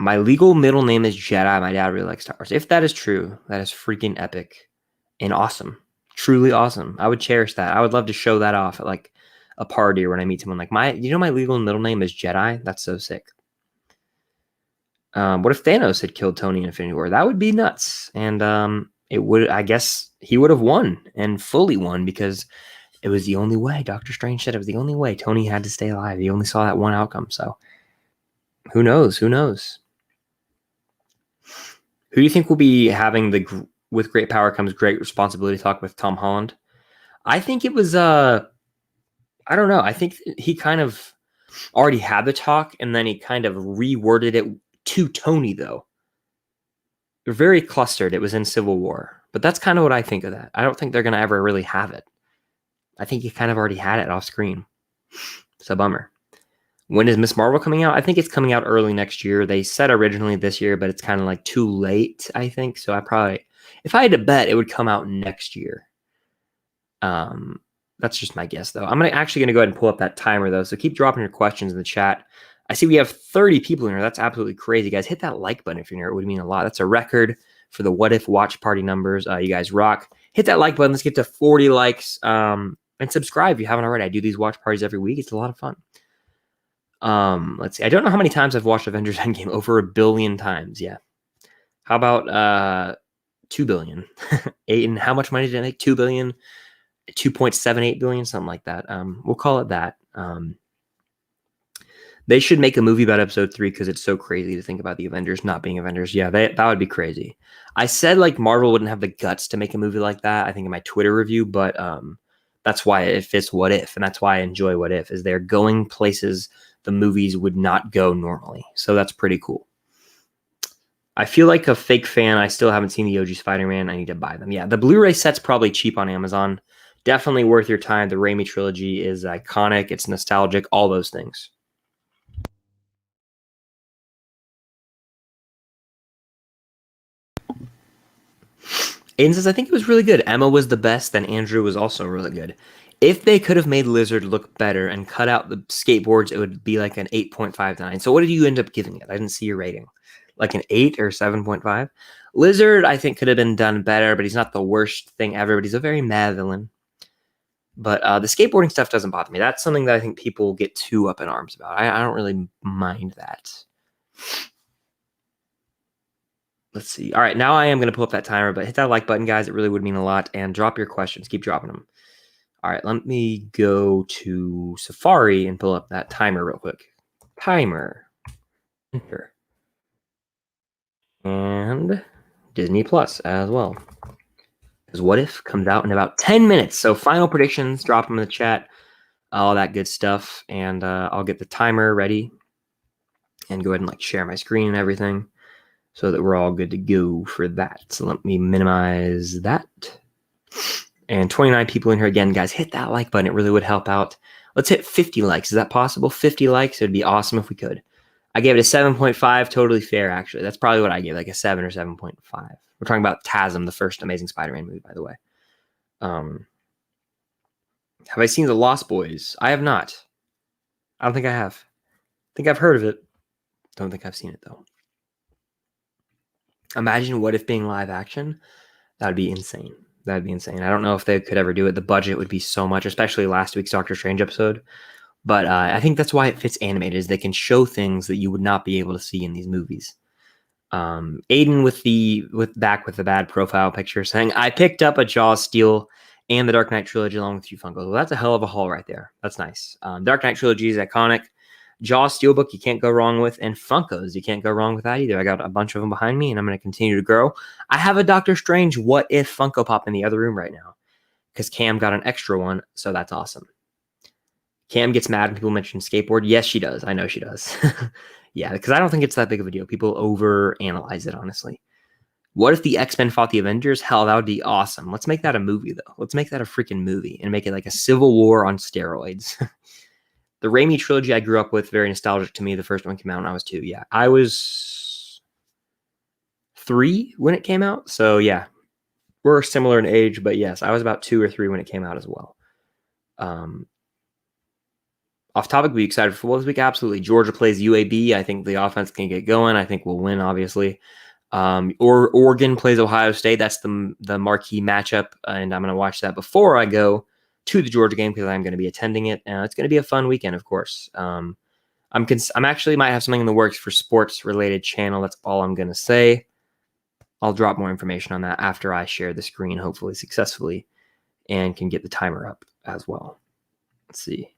My legal middle name is Jedi. My dad really likes Star Wars. If that is true, that is freaking epic and awesome. Truly awesome. I would cherish that. I would love to show that off at like a party or when I meet someone. Like my legal middle name is Jedi. That's so sick. What if Thanos had killed Tony in Infinity War? That would be nuts. And it would, I guess he would have won and fully won because it was the only way. Doctor Strange said it was the only way. Tony had to stay alive. He only saw that one outcome. So who knows? Who knows? Who do you think will be having the with great power comes great responsibility talk with Tom Holland? I think it was I don't know. I think he kind of already had the talk and then he kind of reworded it to Tony though. They're very clustered. It was in Civil War. But that's kind of what I think of that. I don't think they're going to ever really have it. I think he kind of already had it off screen. It's a bummer. When is Ms. Marvel coming out? I think it's coming out early next year. They said originally this year, but it's kind of like too late, I think. So if I had to bet, it would come out next year. That's just my guess, though. I'm actually going to go ahead and pull up that timer, though. So keep dropping your questions in the chat. I see we have 30 people in here. That's absolutely crazy, guys. Hit that like button if you're here. It would mean a lot. That's a record for the What If watch party numbers. You guys rock. Hit that like button. Let's get to 40 likes. And subscribe if you haven't already. I do these watch parties every week. It's a lot of fun. Let's see. I don't know how many times I've watched Avengers Endgame. Over 1 billion times. Yeah. How about 2 billion? And how much money did it make? 2 billion, 2.78 billion, something like that. We'll call it that. They should make a movie about episode 3 because it's so crazy to think about the Avengers not being Avengers. Yeah, that would be crazy. I said like Marvel wouldn't have the guts to make a movie like that, I think in my Twitter review, but that's why it fits What If, and that's why I enjoy What If, is they're going places the movies would not go normally. So that's pretty cool. I feel like a fake fan. I still haven't seen the OG Spider-Man. I need to buy them. Yeah, the Blu-ray set's probably cheap on Amazon. Definitely worth your time. The Raimi trilogy is iconic. It's nostalgic. All those things. Aiden says, I think it was really good. Emma was the best, and Andrew was also really good. If they could have made Lizard look better and cut out the skateboards, it would be like an 8.59. So what did you end up giving it? I didn't see your rating. Like an 8 or 7.5? Lizard, I think, could have been done better, but he's not the worst thing ever, but he's a very mad villain. But the skateboarding stuff doesn't bother me. That's something that I think people get too up in arms about. I don't really mind that. Let's see. All right, now I am going to pull up that timer, but hit that like button, guys. It really would mean a lot. And drop your questions. Keep dropping them. All right, let me go to Safari and pull up that timer real quick. Timer. Enter. And Disney Plus as well. Because What If comes out in about 10 minutes. So final predictions, drop them in the chat. All that good stuff. And I'll get the timer ready. And go ahead and share my screen and everything, so that we're all good to go for that. So let me minimize that. And 29 people in here again, guys. Hit that like button. It really would help out. Let's hit 50 likes. Is that possible? 50 likes? It would be awesome if we could. I gave it a 7.5. Totally fair, actually. That's probably what I gave, like a 7 or 7.5. We're talking about TASM, the first Amazing Spider-Man movie, by the way. Have I seen The Lost Boys? I have not. I don't think I have. I think I've heard of it. Don't think I've seen it, though. Imagine What If being live action. That would be insane. That would be insane. I don't know if they could ever do it. The budget would be so much, especially last week's Doctor Strange episode. But I think that's why it fits animated, is they can show things that you would not be able to see in these movies. Aiden with the bad profile picture saying, I picked up a Jaws steal and the Dark Knight trilogy along with a few Funkos. Well, that's a hell of a haul right there. That's nice. Dark Knight trilogy is iconic. Jaws Steelbook, you can't go wrong with, and Funkos, you can't go wrong with that either. I got a bunch of them behind me, and I'm going to continue to grow. I have a Doctor Strange What If Funko Pop in the other room right now because Cam got an extra one, so that's awesome. Cam gets mad when people mention skateboard. Yes, she does. I know she does. Yeah, because I don't think it's that big of a deal. People overanalyze it, honestly. What if the X-Men fought the Avengers? Hell, that would be awesome. Let's make that a movie, though. Let's make that a freaking movie and make it like a Civil War on steroids. The Raimi trilogy I grew up with, very nostalgic to me. The first one came out when I was 2. Yeah, I was 3 when it came out. So, yeah, we're similar in age. But, yes, I was about 2 or 3 when it came out as well. Off topic, be excited for football this week? Absolutely. Georgia plays UAB. I think the offense can get going. I think we'll win, obviously. Or Oregon plays Ohio State. That's the marquee matchup, and I'm going to watch that before I go to the Georgia game because I'm going to be attending it. It's going to be a fun weekend, of course. I'm actually might have something in the works for sports related channel. That's all I'm going to say. I'll drop more information on that after I share the screen, hopefully successfully, and can get the timer up as well. Let's see.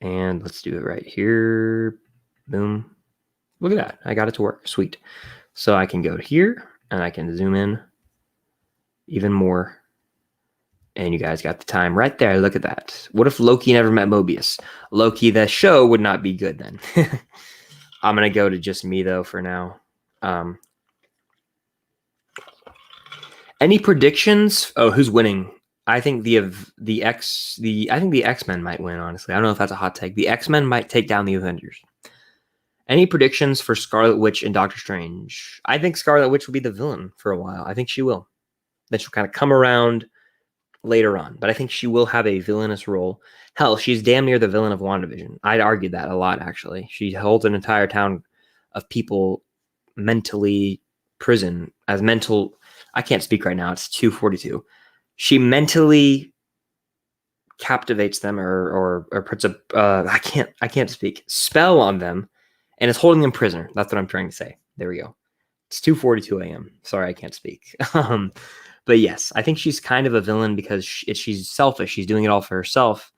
And let's do it right here. Boom. Look at that. I got it to work. Sweet. So I can go here and I can zoom in even more. And you guys got the time right there. Look at that. What if Loki never met Mobius? Loki, the show, would not be good then. I'm going to go to just me, though, for now. Any predictions? Oh, who's winning? I think the X-Men might win, honestly. I don't know if that's a hot take. The X-Men might take down the Avengers. Any predictions for Scarlet Witch and Doctor Strange? I think Scarlet Witch will be the villain for a while. I think she will. Then she'll kind of come around later on. But I think she will have a villainous role. Hell, she's damn near the villain of WandaVision. I'd argue that a lot, actually. She holds an entire town of people mentally prison as mental. I can't speak right now. It's 2:42. She mentally captivates them or puts a I can't speak spell on them and is holding them prisoner. That's what I'm trying to say. There we go. It's 2:42 a.m. Sorry, I can't speak. But yes, I think she's kind of a villain because she's selfish. She's doing it all for herself,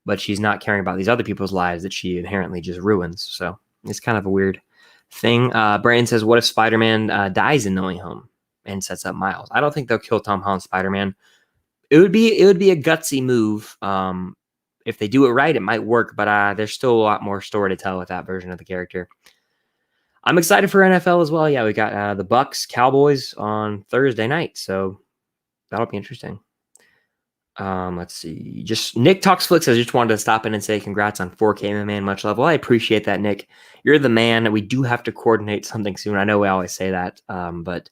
but she's not caring about these other people's lives that she inherently just ruins. So it's kind of a weird thing. Brandon says, what if Spider-Man dies in No Way Home and sets up Miles? I don't think they'll kill Tom Holland's Spider-Man. It would be a gutsy move. If they do it right, it might work, but there's still a lot more story to tell with that version of the character. I'm excited for NFL as well. Yeah, we got the Bucks Cowboys on Thursday night, so that'll be interesting. Let's see. Just Nick Talks Flicks. I just wanted to stop in and say congrats on 4K, my man. Much love. Well, I appreciate that, Nick. You're the man. We do have to coordinate something soon. I know we always say that, but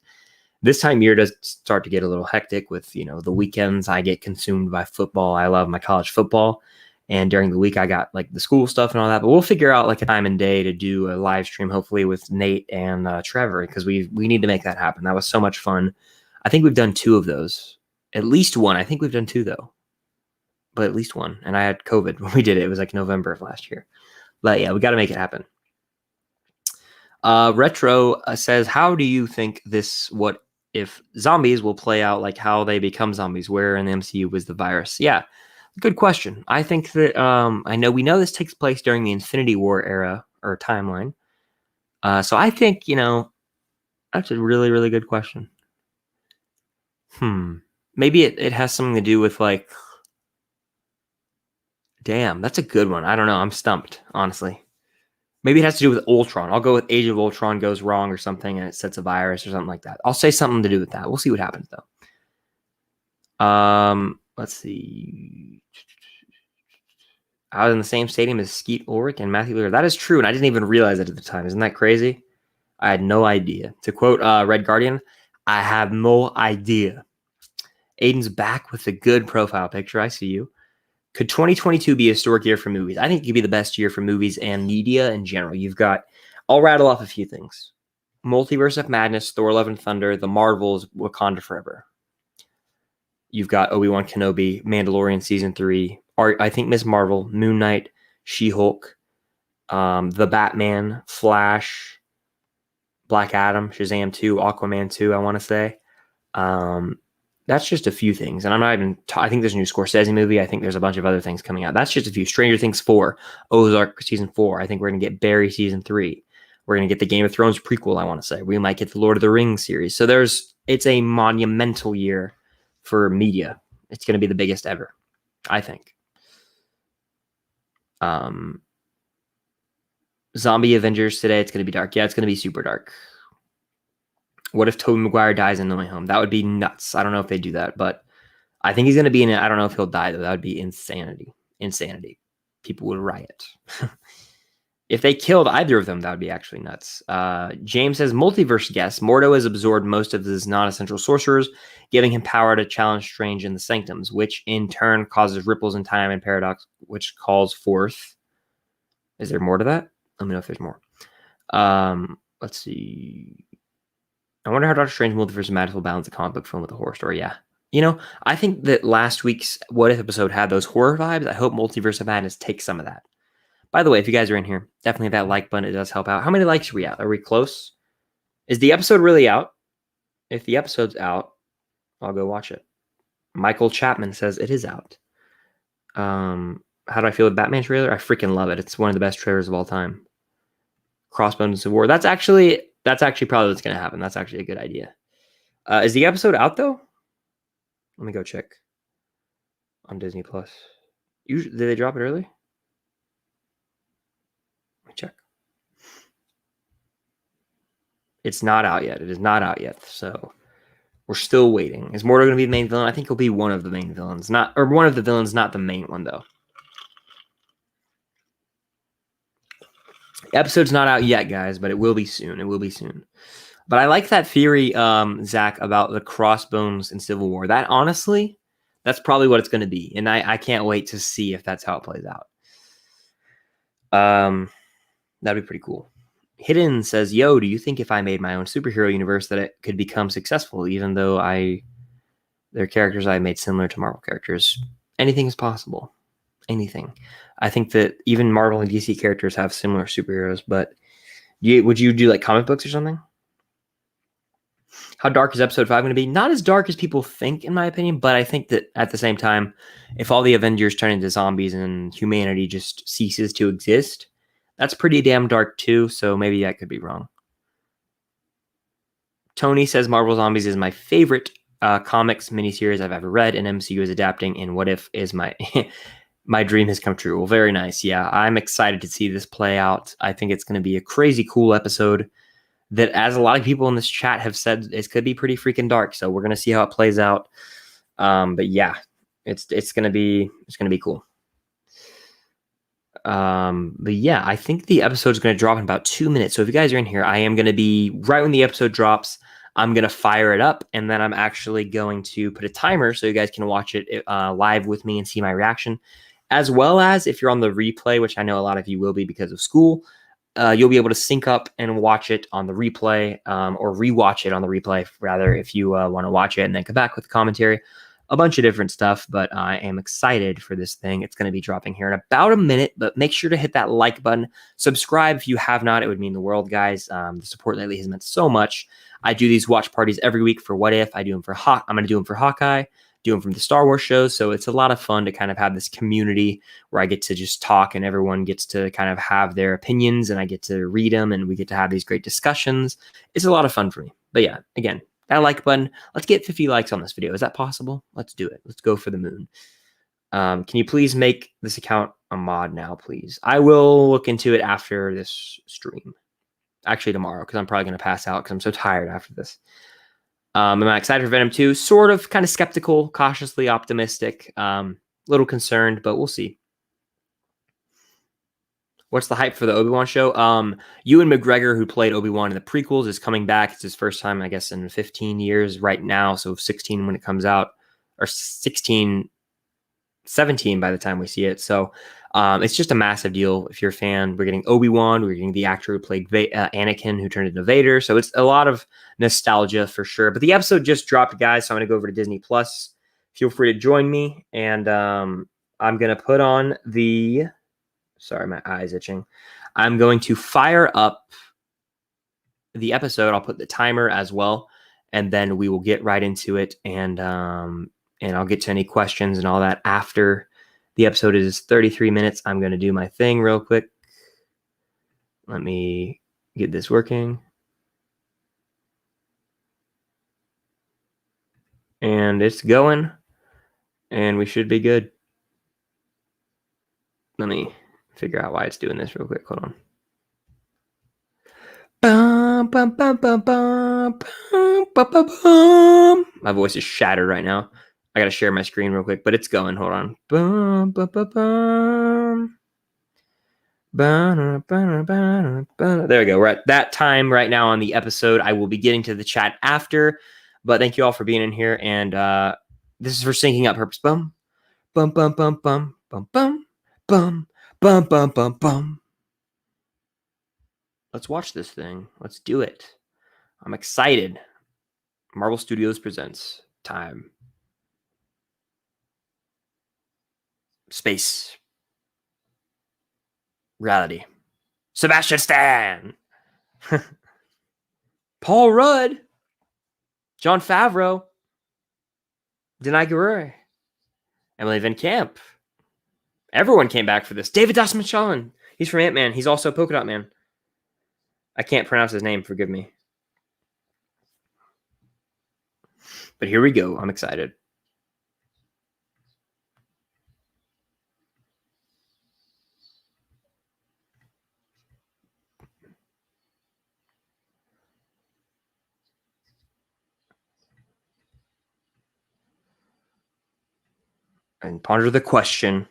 this time of year does start to get a little hectic with, the weekends. I get consumed by football. I love my college football. And during the week, I got like the school stuff and all that. But we'll figure out like a time and day to do a live stream, hopefully with Nate and Trevor, because we need to make that happen. That was so much fun. I think we've done 2 of those. At least one. I think we've done 2, though. But at least one. And I had COVID when we did it. It was like November of last year. But yeah, we got to make it happen. Retro says, how do you think this what if zombies will play out, like how they become zombies? Where in the MCU was the virus? Yeah, good question. I think that we know this takes place during the Infinity War era or timeline. So I think, that's a really, really good question. Maybe it has something to do with like, damn, that's a good one. I don't know. I'm stumped, honestly. Maybe it has to do with Ultron. I'll go with Age of Ultron goes wrong or something and it sets a virus or something like that. I'll say something to do with that. We'll see what happens, though. Let's see. I was in the same stadium as Skeet Ulrich and Matthew Lillard. That is true, and I didn't even realize it at the time. Isn't that crazy? I had no idea. To quote Red Guardian, I have no idea. Aiden's back with a good profile picture. I see you. Could 2022 be a historic year for movies? I think it could be the best year for movies and media in general. I'll rattle off a few things. Multiverse of Madness, Thor: Love and Thunder, The Marvels, Wakanda Forever. You've got Obi-Wan Kenobi, Mandalorian Season 3, I think Ms. Marvel, Moon Knight, She-Hulk, The Batman, Flash, Black Adam, Shazam 2, Aquaman 2, I want to say. That's just a few things. And I'm not even, I think there's a new Scorsese movie. I think there's a bunch of other things coming out. That's just a few. Stranger Things 4, Ozark season 4. I think we're going to get Barry season 3. We're going to get the Game of Thrones prequel, I want to say. We might get the Lord of the Rings series. So it's a monumental year for media. It's going to be the biggest ever, I think. Zombie Avengers today. It's going to be dark. Yeah, it's going to be super dark. What if Tobey Maguire dies in No Way Home? That would be nuts. I don't know if they do that, but I think he's going to be in it. I don't know if he'll die, though. That would be insanity. Insanity. People would riot. If they killed either of them, that would be actually nuts. James says, multiverse guess. Mordo has absorbed most of his non-essential sorcerers, giving him power to challenge Strange in the Sanctums, which in turn causes ripples in time and paradox, which calls forth... Is there more to that? Let me know if there's more. Let's see. I wonder how Doctor Strange Multiverse of Madness will balance a comic book film with a horror story. Yeah. You know, I think that last week's What If episode had those horror vibes. I hope Multiverse of Madness takes some of that. By the way, if you guys are in here, definitely hit that like button. It does help out. How many likes are we at? Are we close? Is the episode really out? If the episode's out, I'll go watch it. Michael Chapman says it is out. How do I feel with Batman trailer? I freaking love it. It's one of the best trailers of all time. Crossbones of War. That's actually probably what's going to happen. That's actually a good idea. Is the episode out, though? Let me go check on Disney+. Did they drop it early? Let me check. It's not out yet. It is not out yet, so we're still waiting. Is Mordo going to be the main villain? I think he'll be one of the main villains. One of the villains, not the main one, though. Episode's not out yet, guys, but it will be soon. It will be soon. But I like that theory, Zach, about the crossbones in Civil War. That, honestly, that's probably what it's going to be. And I can't wait to see if that's how it plays out. That'd be pretty cool. Hidden says, yo, do you think if I made my own superhero universe that it could become successful, even though they're characters I made similar to Marvel characters? Anything is possible. Anything. I think that even Marvel and DC characters have similar superheroes, but would you do like comic books or something? How dark is episode 5 going to be? Not as dark as people think, in my opinion, but I think that at the same time, if all the Avengers turn into zombies and humanity just ceases to exist, that's pretty damn dark too, so maybe I could be wrong. Tony says Marvel Zombies is my favorite comics miniseries I've ever read, and MCU is adapting, and What If is my my dream has come true. Well, very nice. Yeah, I'm excited to see this play out. I think it's going to be a crazy cool episode that, as a lot of people in this chat have said, it could be pretty freaking dark. So we're going to see how it plays out. But yeah, it's going to be cool. But yeah, I think the episode is going to drop in about 2 minutes. So if you guys are in here, I am going to be right when the episode drops. I'm going to fire it up, and then I'm actually going to put a timer so you guys can watch it live with me and see my reaction. As well as if you're on the replay, which I know a lot of you will be because of school, you'll be able to sync up and watch it on the replay, or rewatch it on the replay, rather, if you want to watch it and then come back with commentary. A bunch of different stuff, but I am excited for this thing. It's going to be dropping here in about a minute, but make sure to hit that like button. Subscribe if you have not. It would mean the world, guys. The support lately has meant so much. I do these watch parties every week for What If. I do them for I'm going to do them for Hawkeye, do them from the Star Wars shows. So it's a lot of fun to kind of have this community where I get to just talk and everyone gets to kind of have their opinions and I get to read them and we get to have these great discussions. It's a lot of fun for me. But yeah, again, that like button. Let's get 50 likes on this video. Is that possible? Let's do it. Let's go for the moon. Can you please make this account a mod now, please? I will look into it after this stream. Actually, tomorrow, because I'm probably going to pass out because I'm so tired after this. Am I excited for Venom 2? Sort of, kind of skeptical, cautiously optimistic, little concerned, but we'll see. What's the hype for the Obi-Wan show? Ewan McGregor, who played Obi-Wan in the prequels, is coming back. It's his first time, I guess, in 15 years right now. So 16 when it comes out, or 17 by the time we see it. So it's just a massive deal. If you're a fan, we're getting Obi-Wan. We're getting the actor who played Anakin, who turned into Vader. So it's a lot of nostalgia for sure. But the episode just dropped, guys. So I'm going to go over to Disney+. Feel free to join me. And I'm going to put on the... Sorry, my eye's itching. I'm going to fire up the episode. I'll put the timer as well. and then we will get right into it. And I'll get to any questions and all that after the episode is 33 minutes. I'm going to do my thing real quick. Let me get this working. And it's going, and we should be good. Let me figure out why it's doing this real quick. Hold on. Bum, bum, bum, bum, bum, bum, bum, bum, bum. My voice is shattered right now. I gotta share my screen real quick, but it's going. Hold on. Bum, bum, bum, bum. There we go. We're at that time right now on the episode. I will be getting to the chat after, but thank you all for being in here. And this is for syncing up purpose. Bum, bum, bum, bum, bum, bum, bum, bum, bum, bum, bum, bum. Let's watch this thing. Let's do it. I'm excited. Marvel Studios presents time. Space. Reality. Sebastian Stan. Paul Rudd. Jon Favreau. Denai Guerrero. Emily Van Camp. Everyone came back for this. David Dastmalchian. He's from Ant-Man. He's also Polka Dot Man. I can't pronounce his name. Forgive me. But here we go. I'm excited. And ponder the question.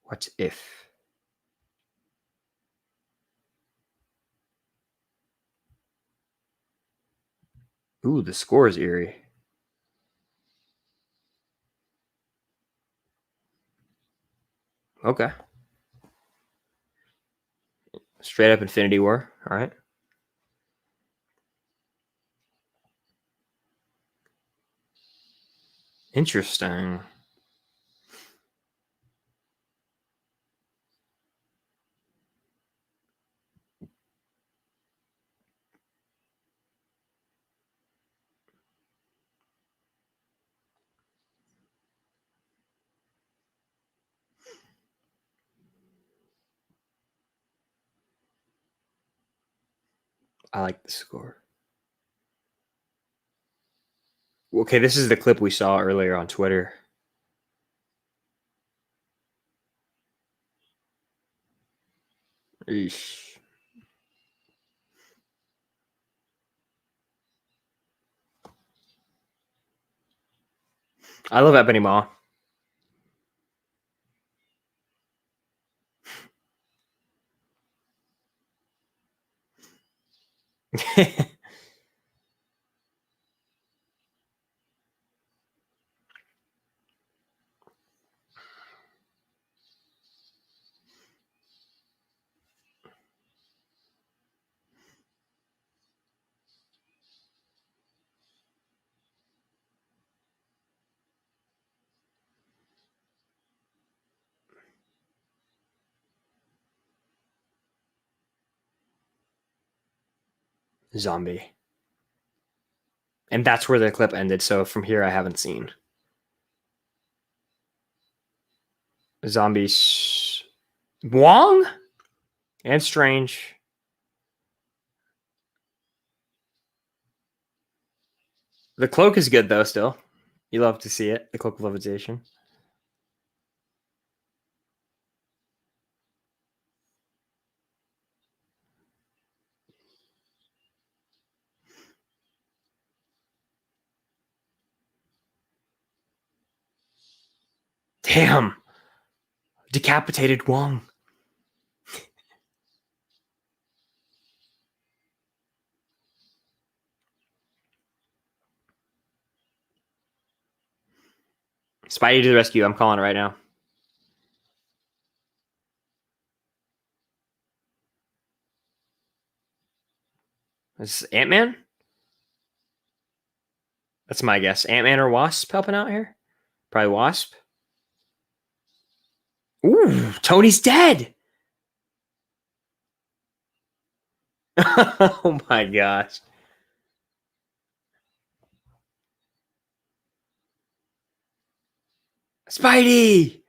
What if? Ooh, the score is eerie. Okay. Straight up Infinity War. All right. Interesting. I like the score. Okay, this is the clip we saw earlier on Twitter. Eesh. I love Ebony Maw. Zombie. And that's where the clip ended. So from here, I haven't seen. Zombies. Wong? And Strange. The cloak is good, though, still. You love to see it. The Cloak of Levitation. Damn. Decapitated Wong. Spidey to the rescue. I'm calling it right now. Is this Ant-Man? That's my guess. Ant-Man or Wasp helping out here? Probably Wasp. Ooh, Tony's dead. Oh my gosh. Spidey!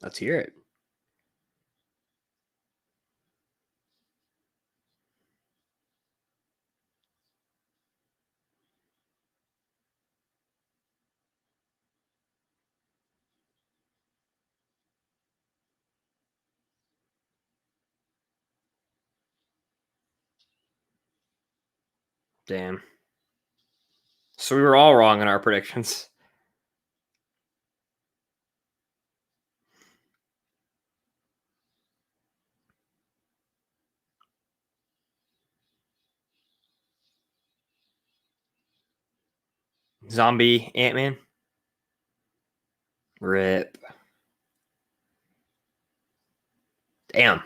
Let's hear it. Damn. So we were all wrong in our predictions. Zombie Ant-Man. Rip. Damn.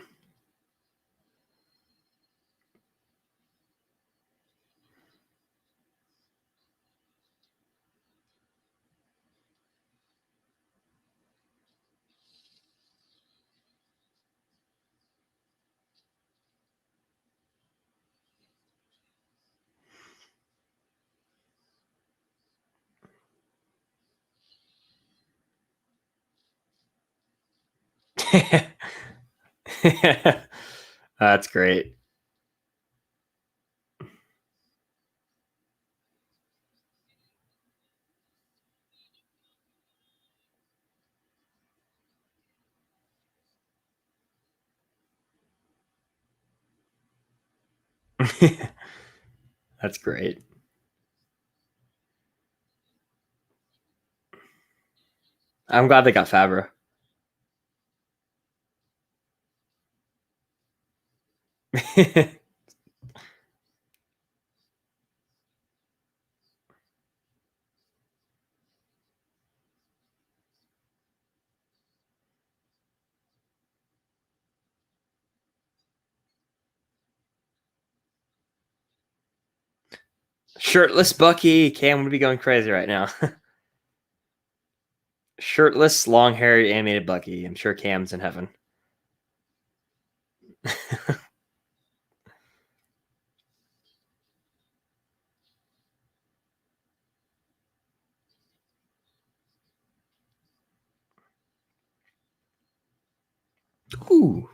That's great. That's great. I'm glad they got Fabra. Shirtless Bucky. Cam would be going crazy right now. Shirtless, long haired animated Bucky. I'm sure Cam's in heaven. Ooh.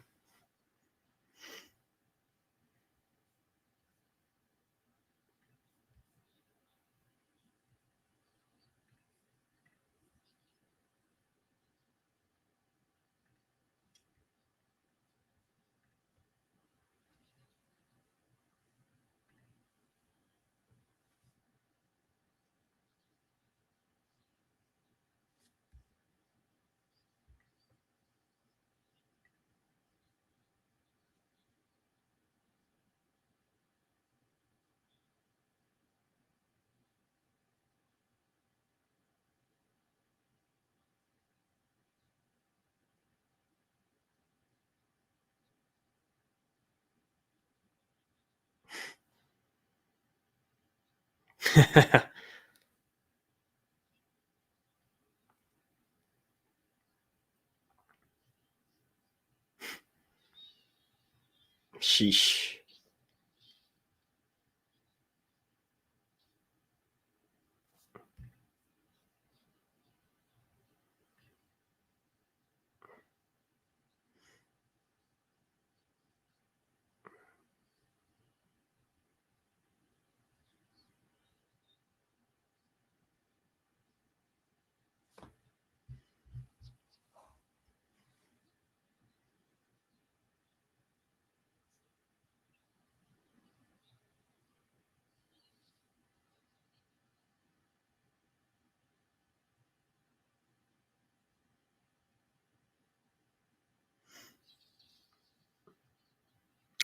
Sheesh.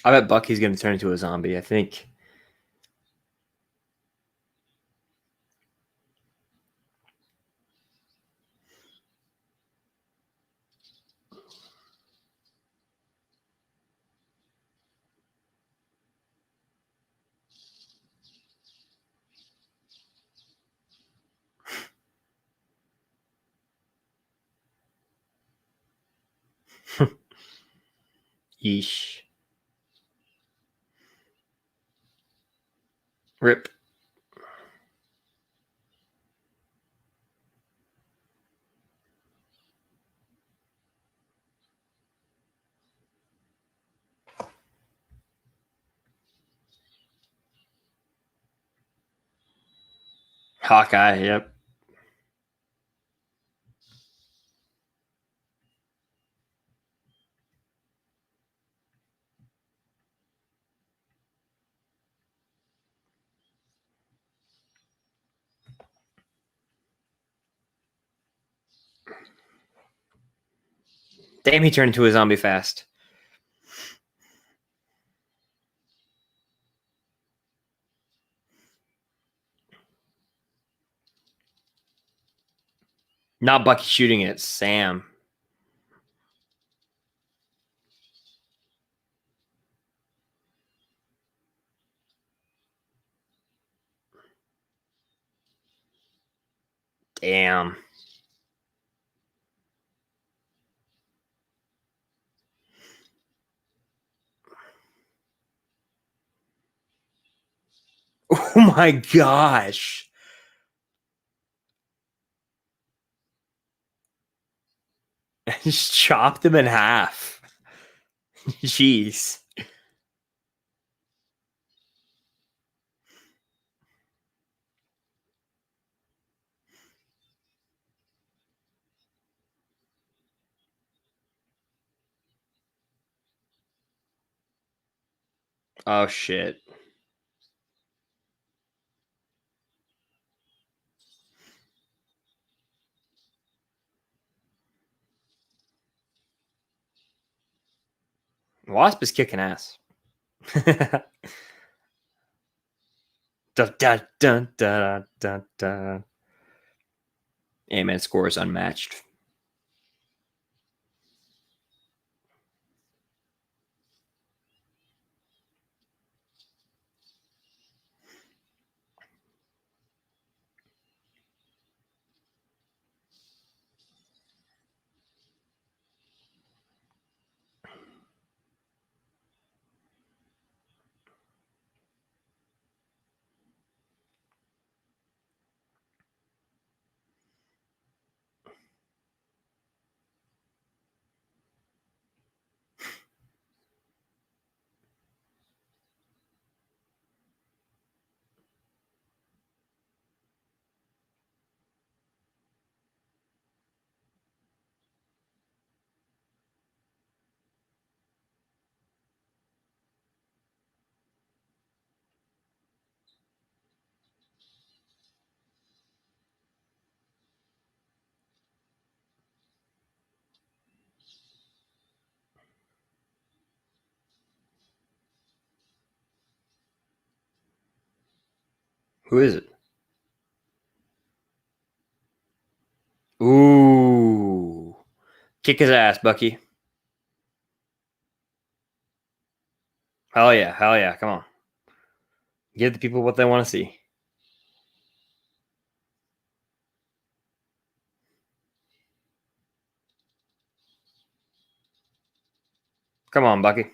I bet Bucky's going to turn into a zombie. I think. Yeesh. Rip. Hawkeye, yep. Damn, he turned into a zombie fast. Not Bucky shooting it, Sam. Damn. Oh my gosh. Just chopped him in half. Jeez. Oh shit. Wasp is kicking ass. Dun, dun, dun, dun, dun, dun. Ant-Man score is unmatched. Who is it? Ooh. Kick his ass, Bucky. Hell yeah. Hell yeah. Come on. Give the people what they want to see. Come on, Bucky.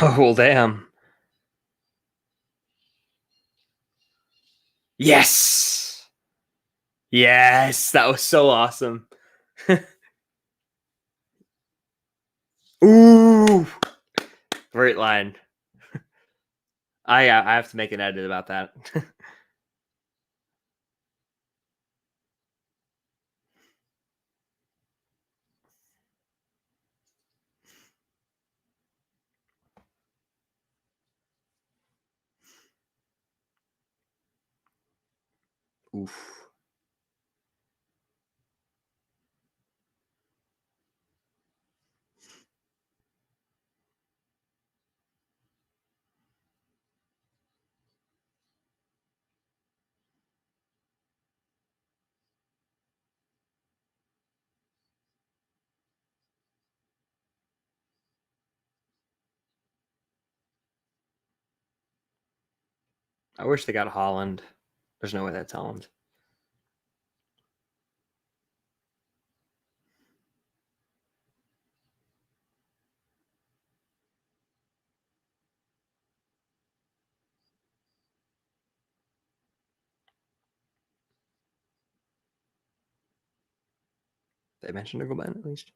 Oh, well, damn. Yes. Yes. That was so awesome. Ooh. Great line. I have to make an edit about that. Oof. I wish they got Holland. There's no way that's Holland. They mentioned Engelman at least.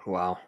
Wow.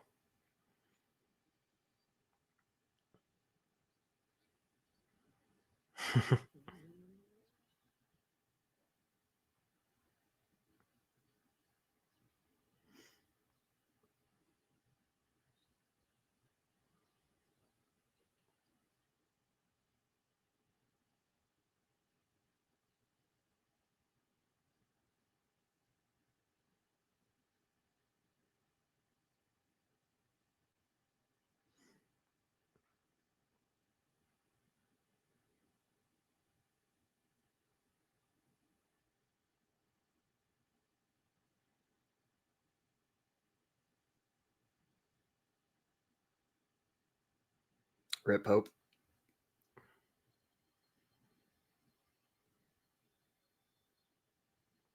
Rip Pope.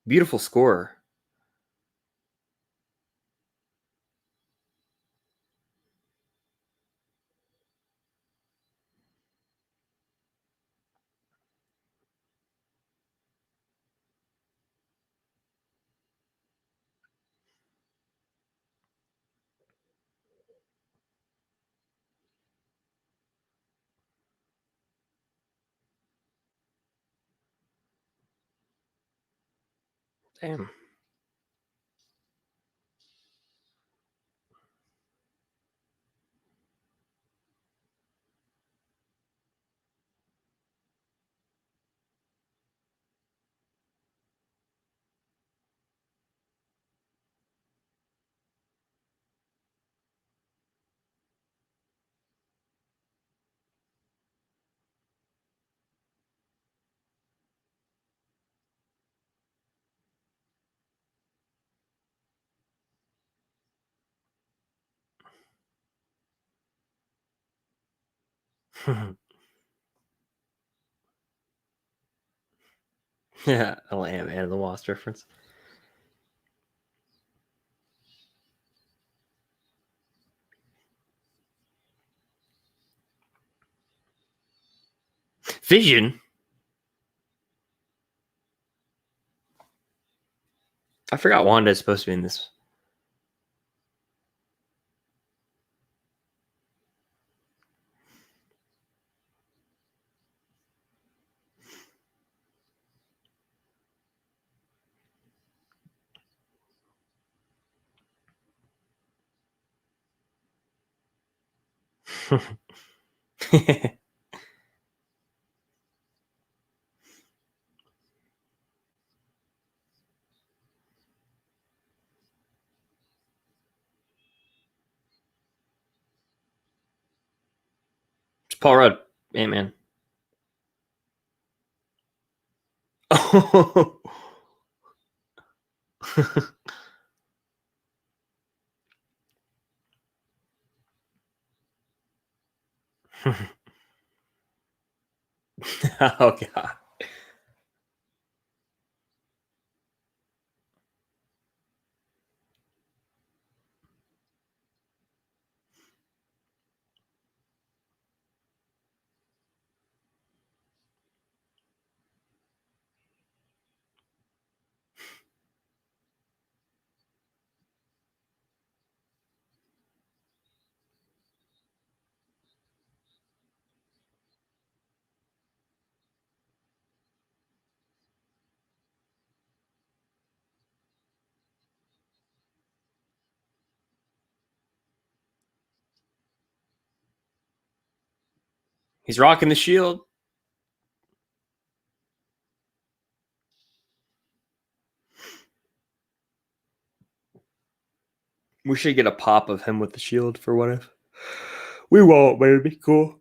Beautiful score. Damn. Yeah, a lamb and the Wasp reference. Vision. I forgot Wanda is supposed to be in this. It's Paul Rudd, Ant Man. Oh. Oh god. He's rocking the shield. We should get a pop of him with the shield for what if. We won't, but it'd be cool.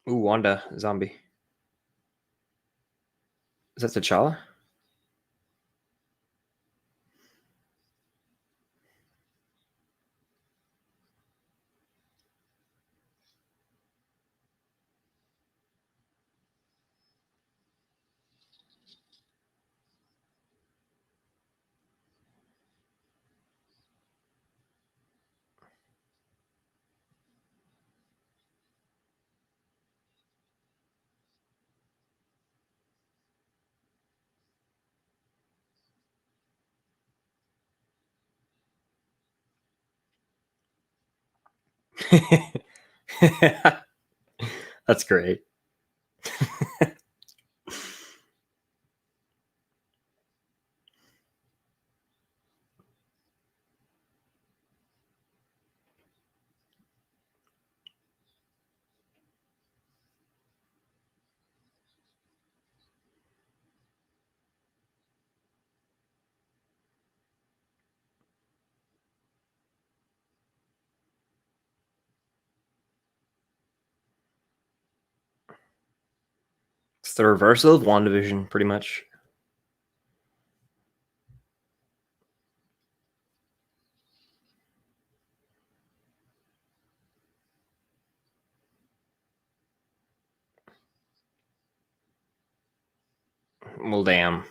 Ooh, Wanda zombie. Is that T'Challa? That's great. It's the reversal of WandaVision, pretty much. Well, damn.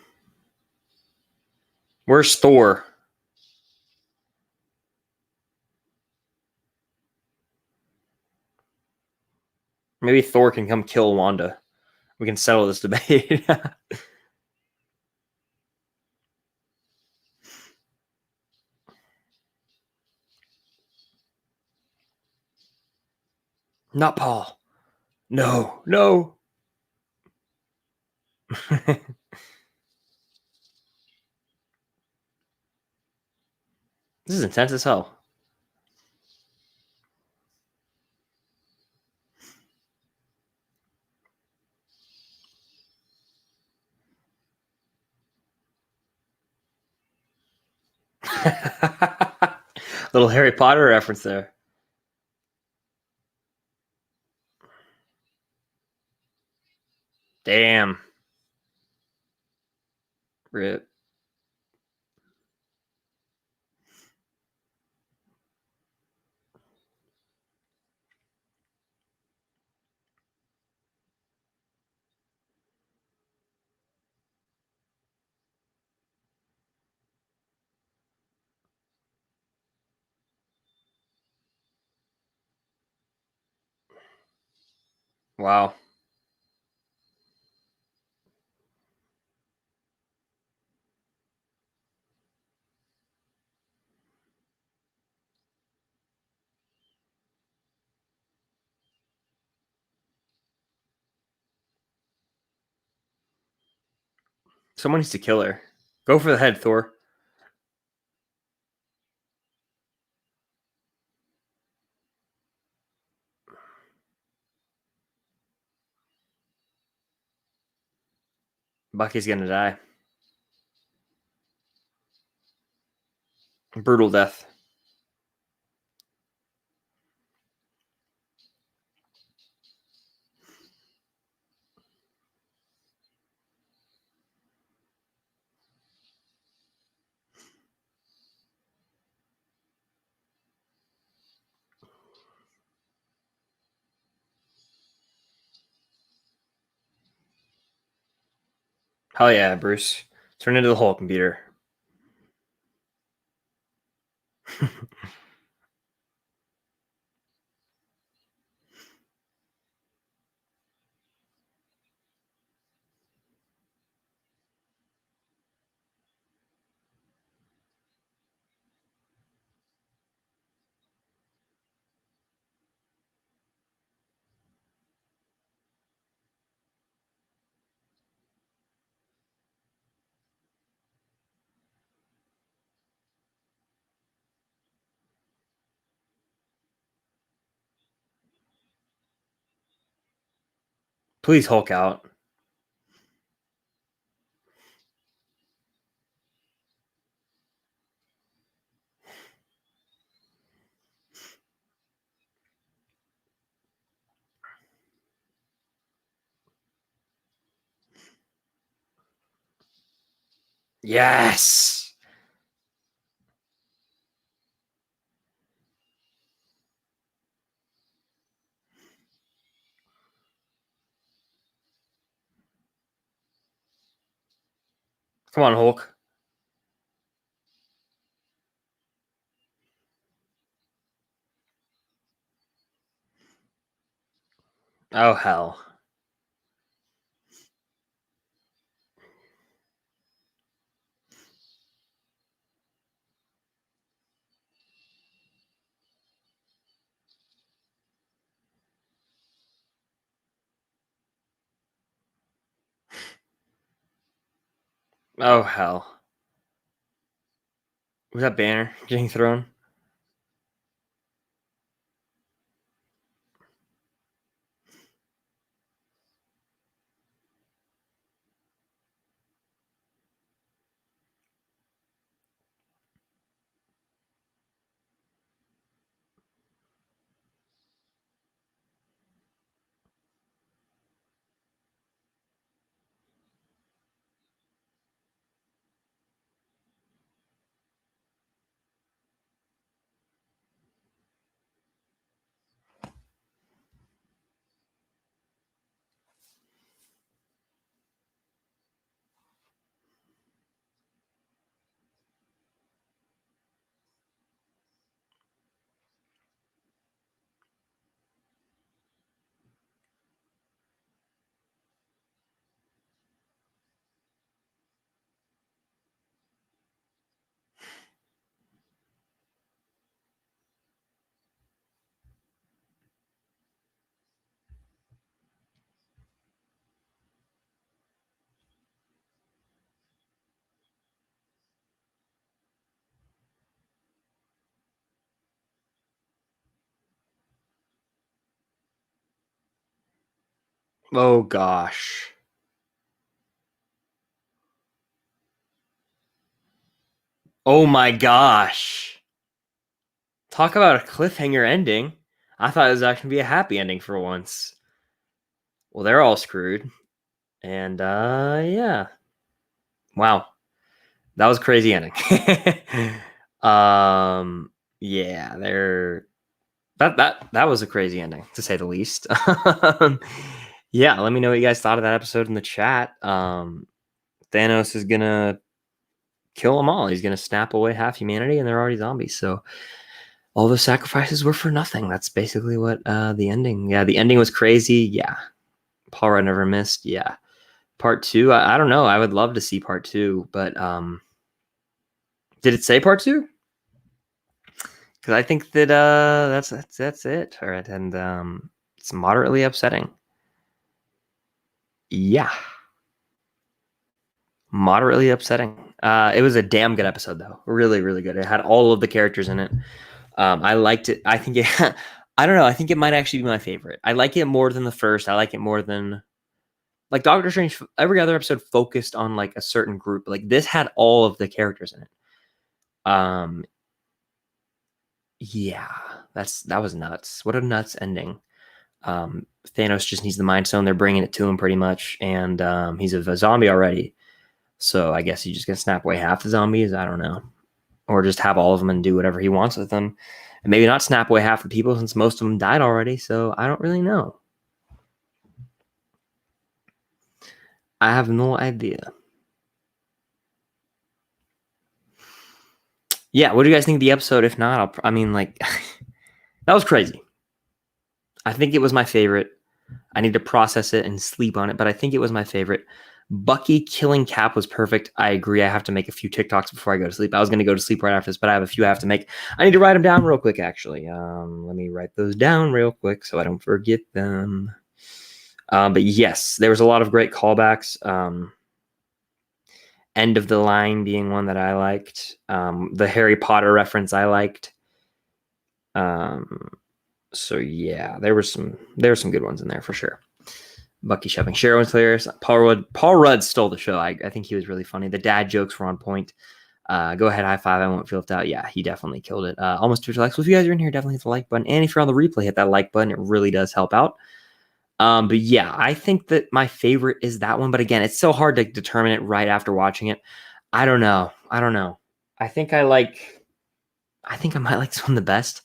Where's Thor? Maybe Thor can come kill Wanda. We can settle this debate. Not Paul. No, no. This is intense as hell. Little Harry Potter reference there. Damn. Rip. Wow. Someone needs to kill her. Go for the head, Thor. Bucky's gonna die. Brutal death. Hell yeah, Bruce. Turn into the Hulk computer. Please Hulk out. Yes. Come on, Hulk. Oh, hell. Oh, hell. Was that banner getting thrown? Oh, gosh. Oh, my gosh. Talk about a cliffhanger ending. I thought it was actually going to be a happy ending for once. Well, they're all screwed. And, yeah. Wow. That was a crazy ending. Yeah, that was a crazy ending, to say the least. Yeah, let me know what you guys thought of that episode in the chat. Thanos is gonna kill them all. He's gonna snap away half humanity, and they're already zombies. So all those sacrifices were for nothing. That's basically what the ending. Yeah, the ending was crazy. Yeah, Paul Rudd never missed. Yeah, part two. I don't know. I would love to see part two, but did it say part two? Because I think that that's it. All right, and it's moderately upsetting. Yeah, moderately upsetting. It was a damn good episode though. Really, really good. It had all of the characters in it. I liked it. I think it. I don't know. I think it might actually be my favorite. I like it more than the first. I like it more than like Doctor Strange. Every other episode focused on like a certain group. Like this had all of the characters in it. Um, yeah, that was nuts. What a nuts ending. Thanos just needs the Mind Stone. They're bringing it to him pretty much, and he's a zombie already. So I guess he's just gonna snap away half the zombies. I don't know, or just have all of them and do whatever he wants with them, and maybe not snap away half the people since most of them died already. So I don't really know. I have no idea. Yeah, what do you guys think of the episode? If not, I mean, like, that was crazy. I think it was my favorite. I need to process it and sleep on it, but I think it was my favorite. Bucky killing Cap was perfect. I agree. I have to make a few TikToks before I go to sleep. I was going to go to sleep right after this, but I have a few I have to make. I need to write them down real quick, actually. Let me write those down real quick so I don't forget them. But yes, there was a lot of great callbacks. End of the Line being one that I liked. The Harry Potter reference I liked. So yeah, there were some good ones in there for sure. Bucky shoving Cheryl was hilarious. Paul Rudd stole the show. I think he was really funny. The dad jokes were on point. Go ahead, high five. I won't feel left out. Yeah, he definitely killed it. Almost 2 likes. So if you guys are in here, definitely hit the like button. And if you're on the replay, hit that like button. It really does help out. But yeah, I think that my favorite is that one. But again, it's so hard to determine it right after watching it. I don't know. I think I might like this one the best,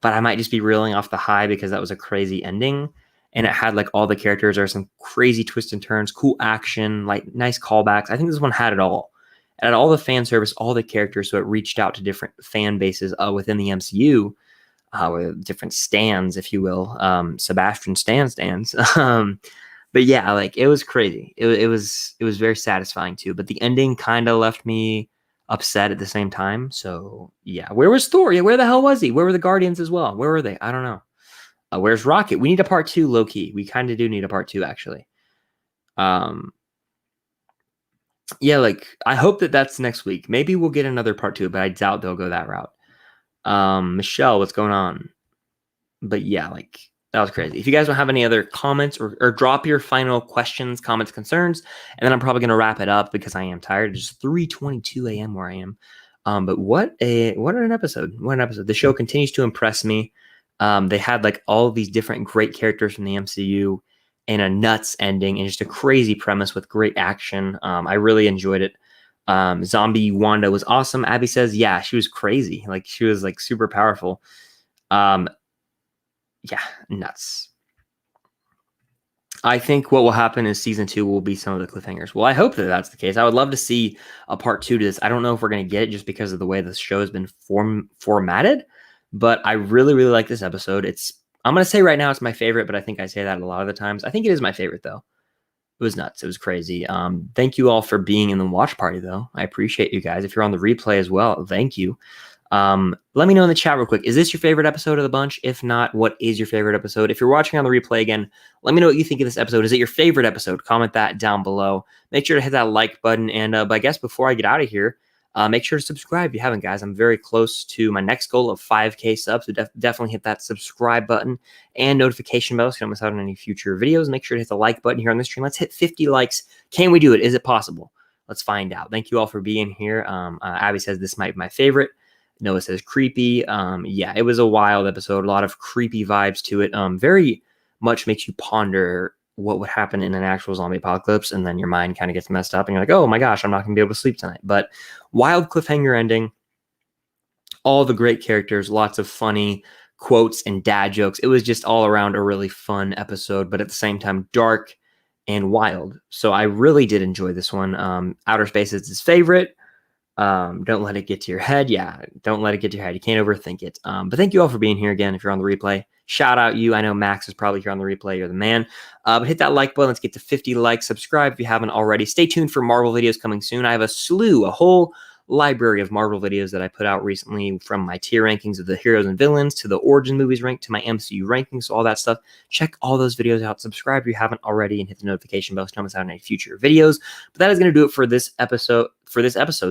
but I might just be reeling off the high because that was a crazy ending. And it had like all the characters. There are some crazy twists and turns, cool action, like nice callbacks. I think this one had it all. It had all the fan service, all the characters. So it reached out to different fan bases within the MCU, with different stands, if you will. Sebastian stands. But yeah, like it was crazy. It was very satisfying too. But the ending kind of left me upset at the same time. So yeah, where was Thor? Yeah, where the hell was he? Where were the Guardians as well? Where were they? I don't know. Where's Rocket? We need a part 2, low key. We kind of do need a part 2, actually. Yeah, like I hope that that's next week. Maybe we'll get another part 2, but I doubt they'll go that route. Michelle, what's going on? But yeah, like that was crazy. If you guys don't have any other comments or drop your final questions, comments, concerns, and then I'm probably gonna wrap it up because I am tired. It's 3:22 a.m. where I am. But what an episode! What an episode! The show continues to impress me. They had like all of these different great characters from the MCU and a nuts ending and just a crazy premise with great action. I really enjoyed it. Zombie Wanda was awesome. Abby says, yeah, she was crazy. Like she was like super powerful. Yeah, nuts. I think what will happen is season 2 will be some of the cliffhangers. Well, I hope that that's the case. I would love to see a part 2 to this. I don't know if we're going to get it just because of the way the show has been formatted, but I really, really like this episode. I'm going to say right now it's my favorite, but I think I say that a lot of the times. I think it is my favorite, though. It was nuts. It was crazy. Thank you all for being in the watch party, though. I appreciate you guys. If you're on the replay as well, thank you. Let me know in the chat real quick. Is this your favorite episode of the bunch? If not, what is your favorite episode? If you're watching on the replay again, let me know what you think of this episode. Is it your favorite episode? Comment that down below. Make sure to hit that like button. And I guess before I get out of here, make sure to subscribe if you haven't, guys. I'm very close to my next goal of 5K subs. So definitely hit that subscribe button and notification bell so you don't miss out on any future videos. Make sure to hit the like button here on the stream. Let's hit 50 likes. Can we do it? Is it possible? Let's find out. Thank you all for being here. Abby says this might be my favorite. Noah says creepy. Yeah, it was a wild episode. A lot of creepy vibes to it. Very much makes you ponder what would happen in an actual zombie apocalypse, and then your mind kind of gets messed up, and you're like, oh my gosh, I'm not going to be able to sleep tonight. But wild cliffhanger ending. All the great characters, lots of funny quotes and dad jokes. It was just all around a really fun episode, but at the same time, dark and wild. So I really did enjoy this one. Outer Space is his favorite. Don't let it get to your head. Yeah, don't let it get to your head. You can't overthink it. But thank you all for being here again. If you're on the replay, shout out you. I know Max is probably here on the replay. You're the man. But hit that like button. Let's get to 50 likes. Subscribe if you haven't already. Stay tuned for Marvel videos coming soon. I have a whole library of Marvel videos that I put out recently, from my tier rankings of the heroes and villains to the origin movies ranked to my MCU rankings, so all that stuff. Check all those videos out. Subscribe if you haven't already, and hit the notification bell so you don't miss out on any future videos. But that is going to do it for this episode.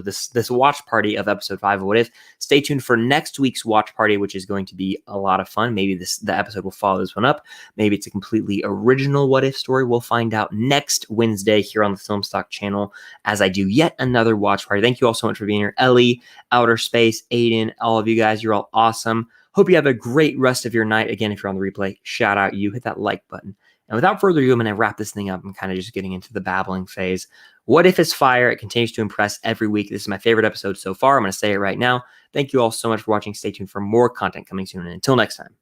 This watch party of episode 5 of What If. Stay tuned for next week's watch party, which is going to be a lot of fun. Maybe the episode will follow this one up. Maybe it's a completely original What If story. We'll find out next Wednesday here on the Filmstock channel as I do yet another watch party. Thank you all so much for being here. Ellie, Outer Space, Aiden, all of you guys, you're all awesome. Hope you have a great rest of your night. Again, if you're on the replay, shout out you. Hit that like button. And without further ado, I'm going to wrap this thing up. I'm kind of just getting into the babbling phase. What If is fire. It continues to impress every week. This is my favorite episode so far. I'm going to say it right now. Thank you all so much for watching. Stay tuned for more content coming soon. And until next time.